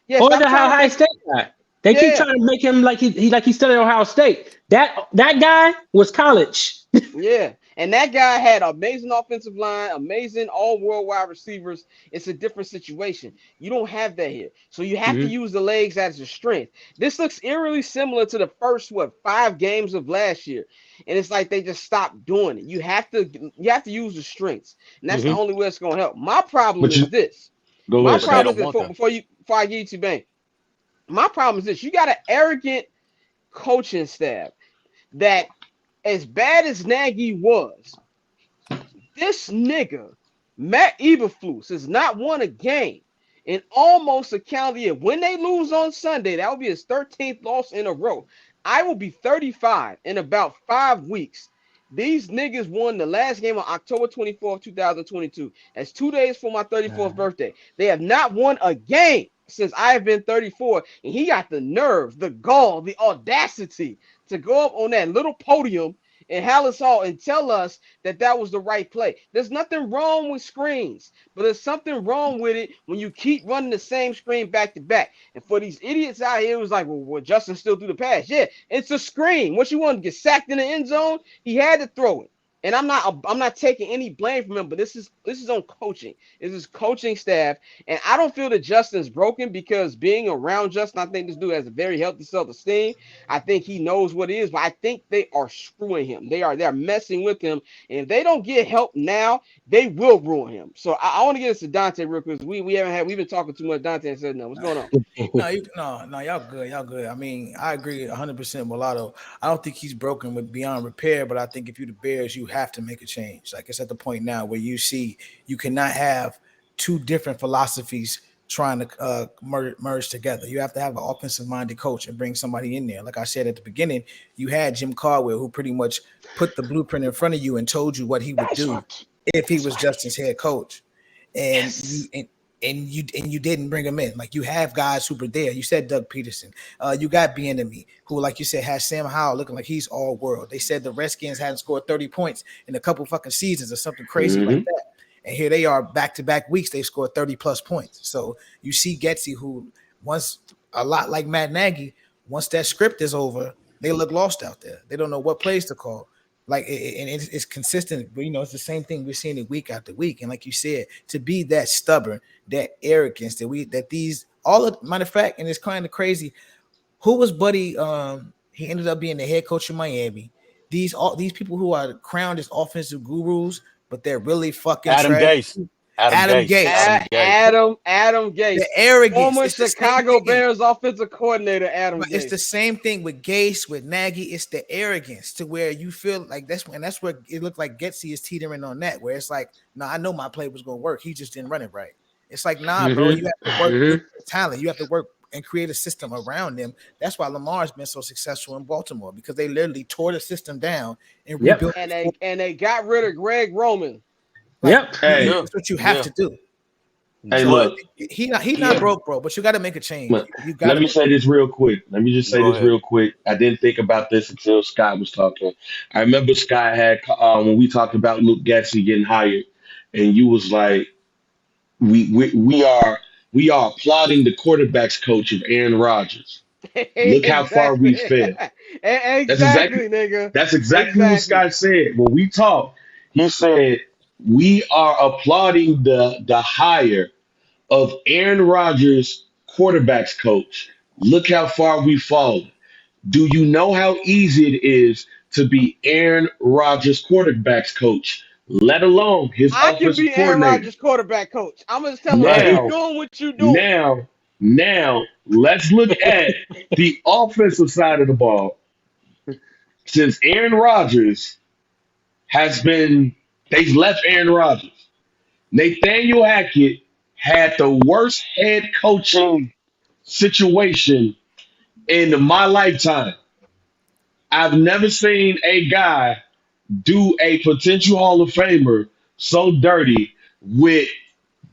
Yeah, or the Ohio State guy. They keep trying to make him like he studied Ohio State. That guy was college. Yeah. And that guy had amazing offensive line, amazing all-world wide receivers. It's a different situation. You don't have that here. So you have to use the legs as a strength. This looks eerily similar to the first, 5 games of last year. And it's like they just stopped doing it. You have to use the strengths. And that's the only way it's going to help. My problem is this. My problem is this, before I get you to Bang. My problem is this. You got an arrogant coaching staff that, as bad as Nagy was, this nigga, Matt Eberflus, has not won a game in almost a calendar year. When they lose on Sunday, that will be his 13th loss in a row. I will be 35 in about 5 weeks. These niggas won the last game on October 24th, 2022. That's 2 days for my 34th birthday. They have not won a game since I have been 34, and he got the nerve, the gall, the audacity to go up on that little podium in Hallis Hall and tell us that was the right play. There's nothing wrong with screens, but there's something wrong with it when you keep running the same screen back to back. And for these idiots out here, it was like, well, Justin still threw the pass. Yeah, it's a screen. What you want to get sacked in the end zone? He had to throw it. And I'm not taking any blame from him, but this is on coaching. This is coaching staff. And I don't feel that Justin's broken because being around Justin, I think this dude has a very healthy self-esteem. I think he knows what it is, but I think they are screwing him. They're messing with him. And if they don't get help now, they will ruin him. So I want to get this to Dante real quick. We've been talking too much. Dante said no. What's going on? No, y'all good. Y'all good. I mean, I agree 100% with Lotto. I don't think he's broken with beyond repair, but I think if you're the Bears, you have to make a change. Like it's at the point now where you see you cannot have two different philosophies trying to merge together. You have to have an offensive-minded coach and bring somebody in there. Like I said at the beginning, you had Jim Caldwell, who pretty much put the blueprint in front of you and told you what he would do if he was Justin's head coach. And you didn't bring him in. Like you have guys who were there. You said Doug Peterson. You got Bieniemy, who, like you said, has Sam Howell looking like he's all world. They said the Redskins hadn't scored 30 points in a couple fucking seasons or something crazy like that. And here they are, back-to-back weeks, they've scored 30-plus points. So you see Getsy, who once a lot like Matt Nagy, once that script is over, they look lost out there. They don't know what plays to call. Like, and it's consistent, but it's the same thing. We're seeing it week after week. And like you said, to be that stubborn, that arrogance, matter of fact, and it's kind of crazy. Who was Buddy? He ended up being the head coach of Miami. These people who are crowned as offensive gurus, but they're really fucking Adam trash. Gase. Adam Gase. The arrogance. Former Chicago Bears offensive coordinator Adam Gase. It's the same thing with Gase, with Nagy. It's the arrogance to where you feel like that's where it looked like Getsy is teetering on that, where it's like, no, I know my play was going to work. He just didn't run it right. It's like, nah, bro, you have to work with talent. You have to work and create a system around them. That's why Lamar's been so successful in Baltimore, because they literally tore the system down and rebuilt. And they got rid of Greg Roman. That's what you have to do. Hey, so look, he not broke, bro, but you got to make a change. Let me say this real quick. I didn't think about this until Scott was talking. I remember Scott had when we talked about Luke Getsy getting hired, and you was like, we are applauding the quarterbacks coach of Aaron Rodgers. Look how far we fell. Exactly, nigga. That's exactly what Scott said. When we talked, he said we are applauding the hire of Aaron Rodgers, quarterbacks coach. Look how far we've fallen. Do you know how easy it is to be Aaron Rodgers, quarterbacks coach, let alone his offensive coordinator? I can be Aaron Rodgers, quarterback coach. I'm going to tell him, keep doing what you're doing. Now, let's look at the offensive side of the ball. Since Aaron Rodgers they've left Aaron Rodgers. Nathaniel Hackett had the worst head coaching situation in my lifetime. I've never seen a guy do a potential Hall of Famer so dirty with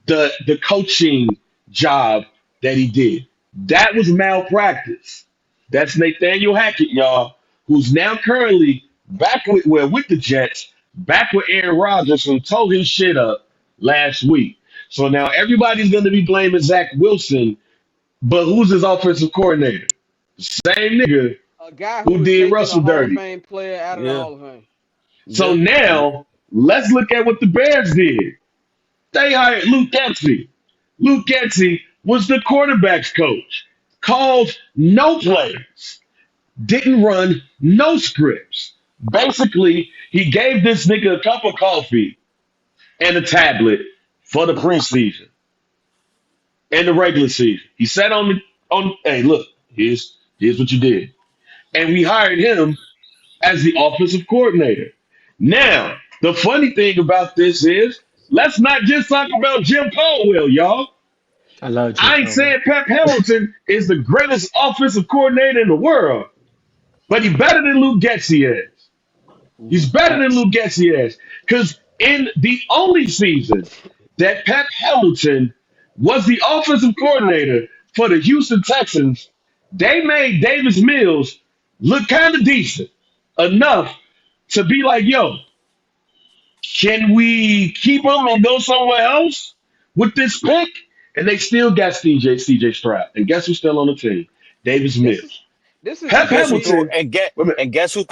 the coaching job that he did. That was malpractice. That's Nathaniel Hackett, y'all, who's now currently back with the Jets, back with Aaron Rodgers, who tore his shit up last week. So now everybody's going to be blaming Zach Wilson, but who's his offensive coordinator? Same nigga a guy who did Russell dirty. Hall of Fame player out of the Hall of Fame. So now let's look at what the Bears did. They hired Luke Getsy. Luke Getsy was the quarterback's coach, called no plays, didn't run no scripts. Basically, he gave this nigga a cup of coffee and a tablet for the preseason and the regular season. He said hey, look, here's what you did. And we hired him as the offensive coordinator. Now, the funny thing about this is, let's not just talk about Jim Caldwell, y'all. I love Jim I ain't saying Pep Hamilton is the greatest offensive coordinator in the world, but he's better than Luke Getsy is. He's better than Luke Getsy is. Because in the only season that Pep Hamilton was the offensive coordinator for the Houston Texans, they made Davis Mills look kind of decent enough to be like, yo, can we keep him and go somewhere else with this pick? And they still got CJ Stroud. And guess who's still on the team? Davis Mills. This is Pep guess Hamilton. Guess who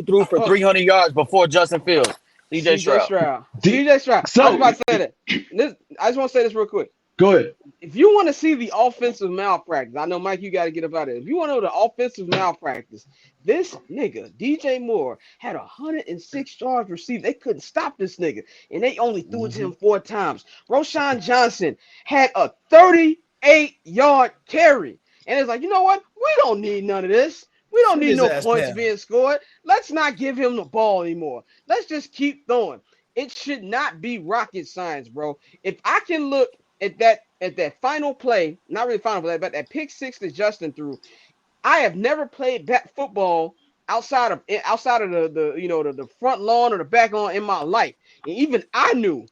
threw for 300 yards before Justin Fields? CJ Stroud. CJ Stroud. So, I was about to say that. I just want to say this real quick. Go ahead. If you want to see the offensive malpractice, I know, Mike, you got to get up out of it. If you want to know the offensive malpractice, this nigga, DJ Moore, had 106 yards received. They couldn't stop this nigga, and they only threw it to him 4 times. Roshan Johnson had a 38-yard carry. And it's like, you know what? We don't need none of this. We don't Sit need his no ass points down. being scored. Let's not give him the ball anymore. Let's just keep throwing. It should not be rocket science, bro. If I can look at that final play, not really final play, but that pick six that Justin threw, I have never played football outside of the front lawn or the back lawn in my life. And even I knew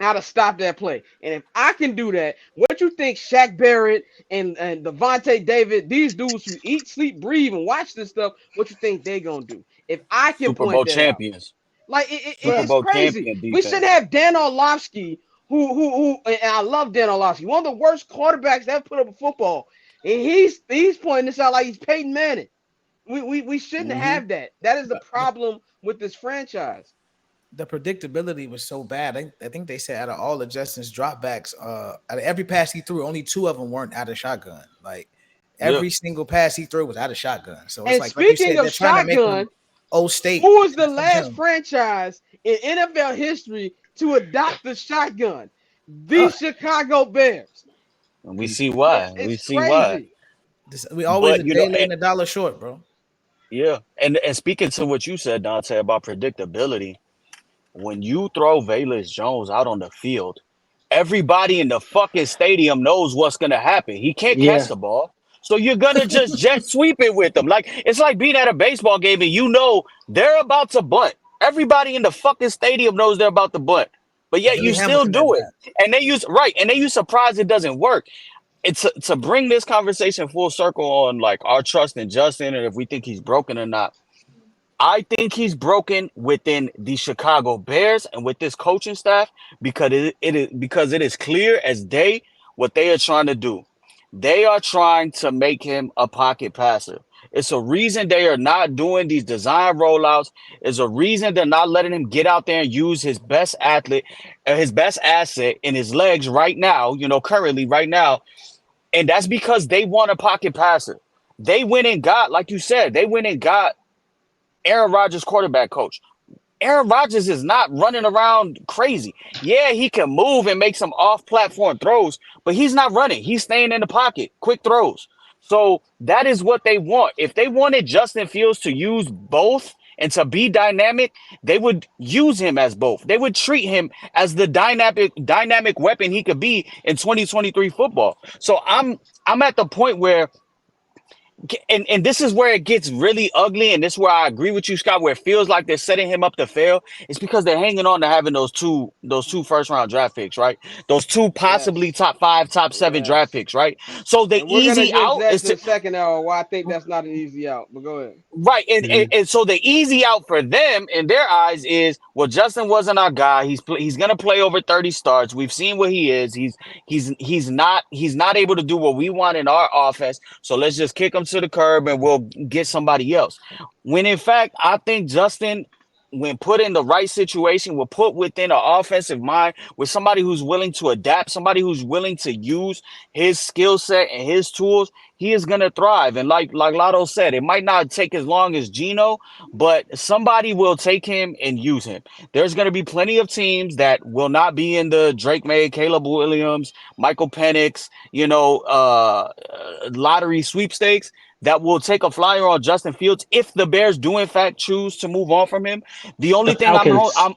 how to stop that play. And if I can do that, what you think Shaq Barrett and Devontae David, these dudes who eat, sleep, breathe, and watch this stuff, what you think they gonna do? If I can Super point Bowl that out. champions, Like Super it's Bowl crazy. champion We shouldn't defense. have Dan Orlovsky, who and I love Dan Orlovsky, one of the worst quarterbacks that put up a football. And he's pointing this out like he's Peyton Manning. We shouldn't Hmm. have that. That is the The, problem with this franchise. the predictability was so bad. I think they said out of all of Justin's dropbacks, out of every pass he threw, only two of them weren't out of shotgun. Like Yeah, every single pass he threw was out of shotgun. So it's And like you speaking said, of they're trying to make shotgun, him O State. who was the That's on last him. franchise in NFL history to adopt the shotgun? The Us. Chicago Bears. and we see why. We It's see why. crazy. We always But a day late and a dollar short, bro. yeah, and speaking to what you said, Dante, about predictability, when you throw Velus Jones out on the field, everybody in the fucking stadium knows what's gonna happen. He can't catch Yeah. the ball. So you're gonna just jet sweep it with him. Like it's like being at a baseball game and you know they're about to bunt. Everybody in the fucking stadium knows they're about to bunt. But yet you Billy still Hamilton at do it. bat. And they use surprised it doesn't work. It's to bring this conversation full circle on like our trust in Justin and if we think he's broken or not. I think he's broken within the Chicago Bears and with this coaching staff because it is clear as day what they are trying to do. They are trying to make him a pocket passer. It's a reason they are not doing these design rollouts. It's a reason they're not letting him get out there and use his best athlete, his best asset in his legs right now, currently right now. And that's because they want a pocket passer. They went and got, like you said, they went and got Aaron Rodgers, quarterback coach. Aaron Rodgers is not running around crazy. Yeah, he can move and make some off-platform throws, but he's not running. He's staying in the pocket, quick throws. So that is what they want. If they wanted Justin Fields to use both and to be dynamic, they would use him as both. They would treat him as the dynamic weapon he could be in 2023 football. So I'm at the point where and this is where it gets really ugly, and this is where I agree with you, Scott, where it feels like they're setting him up to fail. It's because they're hanging on to having those two first round draft picks, right? Those two possibly Yes. top five, top seven draft Yes. picks, right? So the And we're gonna easy get to out that is in a to second hour. Why I think that's not an easy out. But go ahead. right, Mhm. and so the easy out for them in their eyes is, well, Justin wasn't our guy. He's gonna play over 30 starts. We've seen what he is. He's not able to do what we want in our offense. So let's just kick him to the curb and we'll get somebody else. When in fact, I think Justin, when put in the right situation, will put within an offensive mind with somebody who's willing to adapt, somebody who's willing to use his skill set and his tools, he is gonna thrive. And like Lotto said, it might not take as long as Gino, but somebody will take him and use him. There's gonna be plenty of teams that will not be in the Drake May, Caleb Williams, Michael Penix, lottery sweepstakes that will take a flyer on Justin Fields if the Bears do in fact choose to move on from him. The The only thing Falcons. I'm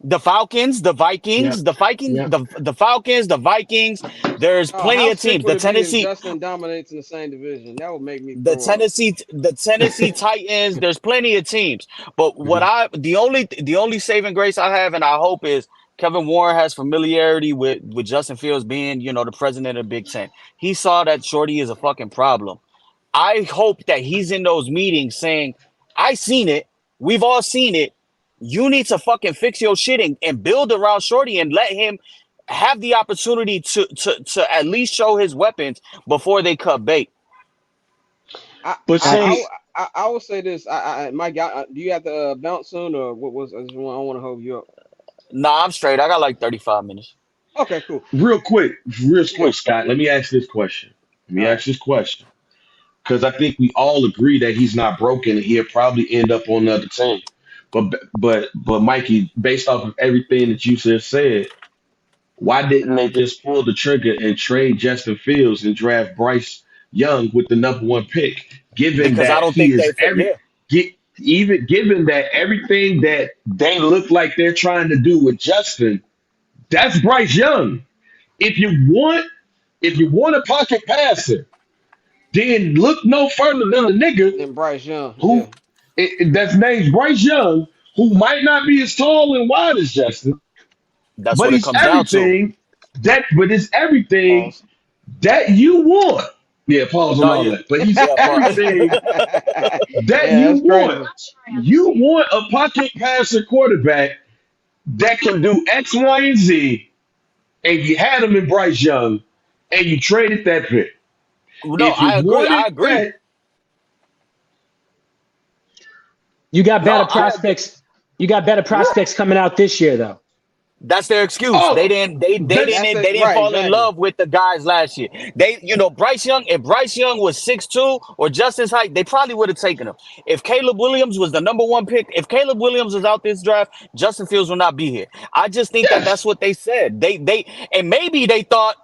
the Falcons, the Vikings, Yep. the Vikings, Yep. the Falcons, the Vikings. There's Oh, plenty how of sick teams. would it be if Justin dominates in the same division? That would make me throw up. The Tennessee Titans. There's plenty of teams. But Mhm. the only saving grace I have and I hope is Kevin Warren has familiarity with Justin Fields being, the president of the Big Ten. He saw that Shorty is a fucking problem. I hope that he's in those meetings saying, I seen it. We've all seen it. You need to fucking fix your shit and build around Shorty and let him have the opportunity to at least show his weapons before they cut bait. I But I see, Facts. I will say this. Mike, do you have to bounce soon or what was? I want to hold you up. Nah, I'm straight. I got like 35 minutes. Okay, cool. real quick, real Yeah. quick, Scott, let me ask this question. Let me All right. ask this question. Because I think we all agree that he's not broken and he'll probably end up on another team. But Mikey, based off of everything that you just said, why didn't they just pull the trigger and trade Justin Fields and draft Bryce Young with the number one pick? given because I that don't he think is yeah. even given that everything that they look like they're trying to do with Justin, that's Bryce Young. If you want, if you want a pocket passer, then look no further than a nigga Then Bryce Young, who yeah. that's named Bryce Young, who might not be as tall and wide as Justin, That's but what it he's comes down to. everything Pause. that you want. Yeah, pause on No, all yeah, that. But he's yeah, everything Yeah, that you that's want. crazy. You want a pocket passer quarterback that can do X, Y, and Z, and you had him in Bryce Young, and you traded that pick. no, If you I agree. wanted I agree. that, You got No, better I agree. prospects. You got better Yeah, prospects coming out this year, though. that's their excuse. oh, They that's That's didn't it. they didn't Right, fall in exactly. love with the guys last year. They, Bryce Young, if Bryce Young was 6'2" or just his height, they probably would have taken him. If Caleb Williams was the number one pick, if Caleb Williams was out this draft, Justin Fields will not be here. I just think that yes. that's what they said. And maybe they thought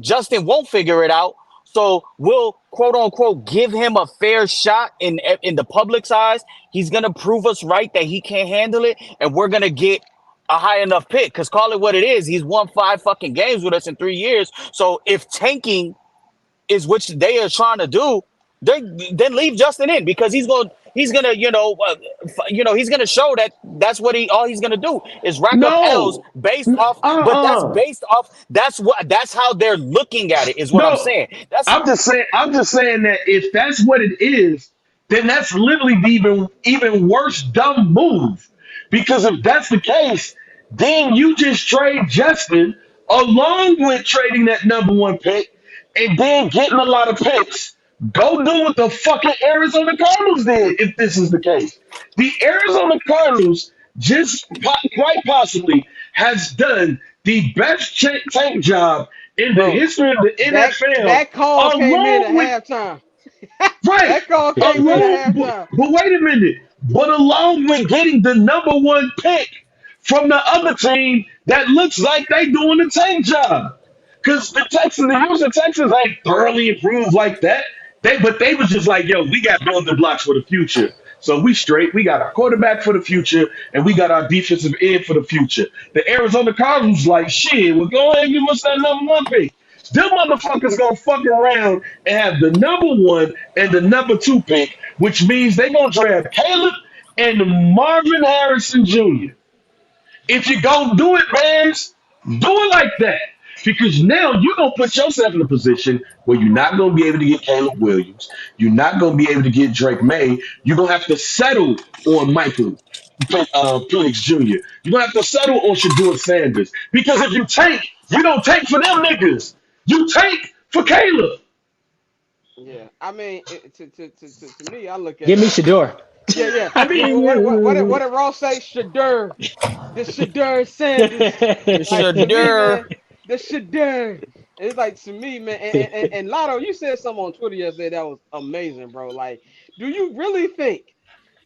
Justin won't figure it out. So we'll quote unquote give him a fair shot in the public's eyes. He's gonna prove us right that he can't handle it, and we're gonna get a high enough pick. Cause call it what it is. He's won 5 fucking games with us in 3 years. So if tanking is which they are trying to do, they then leave Justin in because he's gonna he's gonna show that that's what all he's gonna do is rack up L's No. based off, but that's Uh-uh. based off that's how they're looking at it is what I'm No. saying. That's I'm just saying that if that's what it is, then that's literally the even worse dumb move. Because if that's the case, then you just trade Justin along with trading that number one pick and then getting a lot of picks. Go do what the fucking Arizona Cardinals did if this is the case. The Arizona Cardinals quite possibly has done the best tank job in the Bro, history of the that NFL, that call came in along with at halftime. right, That call came in along. at halftime. But wait a minute. But along with getting the number one pick from the other team, that looks like they doing the tank job. Because the Houston Texans ain't thoroughly improved like that. But they was just like, yo, we got building blocks for the future. So we straight. We got our quarterback for the future, and we got our defensive end for the future. The Arizona Cardinals like, shit, well, go ahead and give us that number one pick. Them motherfuckers gonna fuck around and have the number one and the number two pick, which means they gonna draft Caleb and Marvin Harrison Jr. If you go do it, Bears, do it like that. Because now you're gonna put yourself in a position where you're not gonna be able to get Caleb Williams. You're not gonna be able to get Drake May. You're gonna have to settle on Michael Penix Jr. You're gonna have to settle on Shador Sanders. Because if you tank, you don't tank for them niggas. You tank for Caleb. Yeah, I mean, to me, I look at Give me it. Shador. Yeah, yeah. I What mean, did Ross say? Shadur, the Shadur Sanders. Like to me, Shadur. man, the Shadur. It's like to me, man. And Lotto, you said something on Twitter yesterday that was amazing, bro. Like, do you really think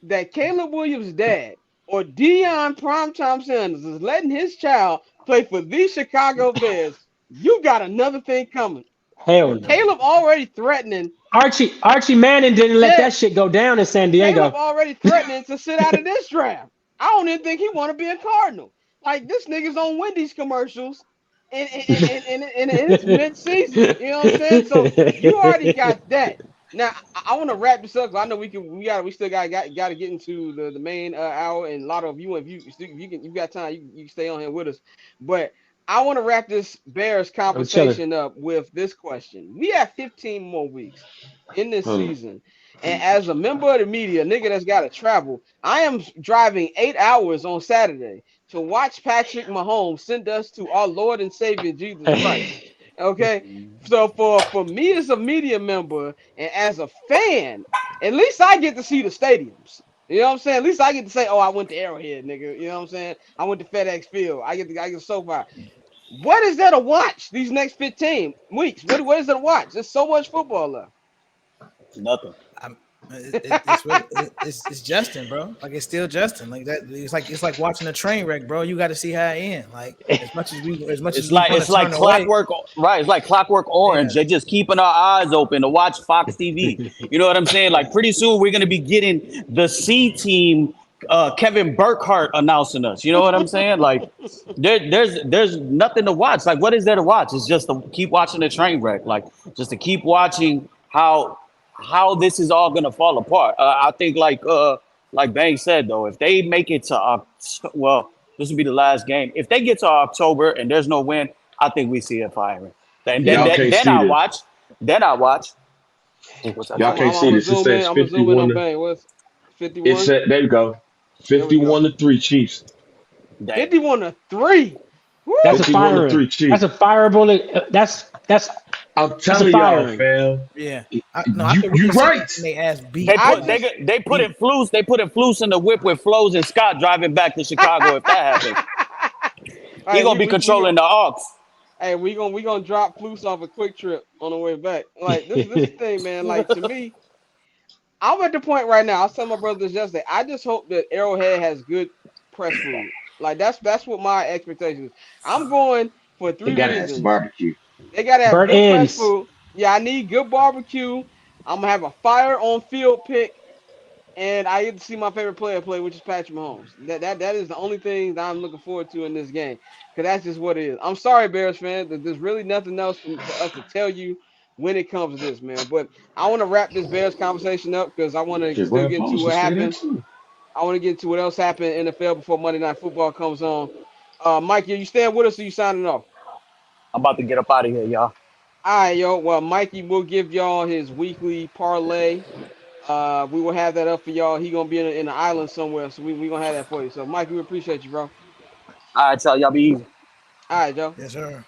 that Caleb Williams' dad or Dion Primetime Sanders is letting his child play for the Chicago Bears? You got another thing coming. Hell no. Caleb already threatening. Archie Manning didn't let Yeah, that shit go down in San Caleb Diego. already threatening to sit out of this draft. I don't even think he want to be a Cardinal. Like this nigga's on Wendy's commercials, and it's mid-season. You know what I'm saying? So you already got that. Now I want to wrap this up because I know we still got to get into the main hour, and a lot of you, if you got time, you can stay on here with us. But I want to wrap this Bears I'm chilling. conversation up with this question. We have 15 more weeks in this hold on. season. And as a member of the media, nigga that's got to travel, I am driving 8 hours on Saturday to watch Patrick Mahomes send us to our Lord and Savior Jesus Christ. Okay, so for me as a media member and as a fan, at least I get to see the stadiums. You know what I'm saying? At least I get to say, "Oh, I went to Arrowhead, nigga." You know what I'm saying? I went to FedEx Field. I get to SoFi. What is there to watch these next 15 weeks? What is there to watch? There's so much football left. Nothing. I, It's Justin, bro. Like it's still Justin. Like that. It's like watching a train wreck, bro. You got to see how it end. Like as much as we want It's to like turn away. clockwork, right? It's like clockwork orange. Yeah. They're just keeping our eyes open to watch Fox TV. You know what I'm saying? Like pretty soon we're gonna be getting the C team, Kevin Burkhardt announcing us. You know what I'm saying? Like there's nothing to watch. Like what is there to watch? It's just to keep watching the train wreck. Like just to keep watching how this is all gonna fall apart. I think like Bang said though, if they make it to well, this will be the last game. If they get to October and there's no win, I think we see a firing. And then Y'all then, can't then see I this. watch. Then I watch. What's that? Y'all can't I'm see gonna this. It zoom in. says I'm gonna zoom in 51 on to, Bang. What's it 51? said, there you go. There we go. 51 to 3 Chiefs. Damn. 51 to 3. Woo! That's a 51 to firing. 3 That's Chiefs. a fireable. I'm That's a telling y'all, firing. fam. Yeah. I You think we you can see right. they ass beat. They I put just they put in Beat. Flus. They put in Flus in the whip with Flows and Scott driving back to Chicago. If that happens, all he right, gonna be controlling the aux. hey, we gonna drop Flus off a quick trip on the way back. Like this is the thing, man. Like to me, I'm at the point right now. I was telling my brother this yesterday. I just hope that Arrowhead has good press food. Like that's what my expectation is. I'm going for They three gotta have some reasons. barbecue. They gotta have Burnt good press ends. food. Yeah, I need good barbecue. I'm gonna have a fire on field pick, and I get to see my favorite player play, which is Patrick Mahomes. That is the only thing that I'm looking forward to in this game, because that's just what it is. I'm sorry, Bears fans. There's really nothing else for us to tell you when it comes to this, man. But I want to wrap this Bears conversation up because I want to Shit, still Ryan get into Poles what should say that happened. too. I want to get into what else happened in the NFL before Monday Night Football comes on. Mike, are you staying with us or you signing off? I'm about to get up out of here, y'all. All right, yo. Well, Mikey will give y'all his weekly parlay. We will have that up for y'all. He gonna be in the island somewhere, so we gonna have that for you. So, Mikey, we appreciate you, bro. All right, y'all be easy. All right, Joe. Yes, sir.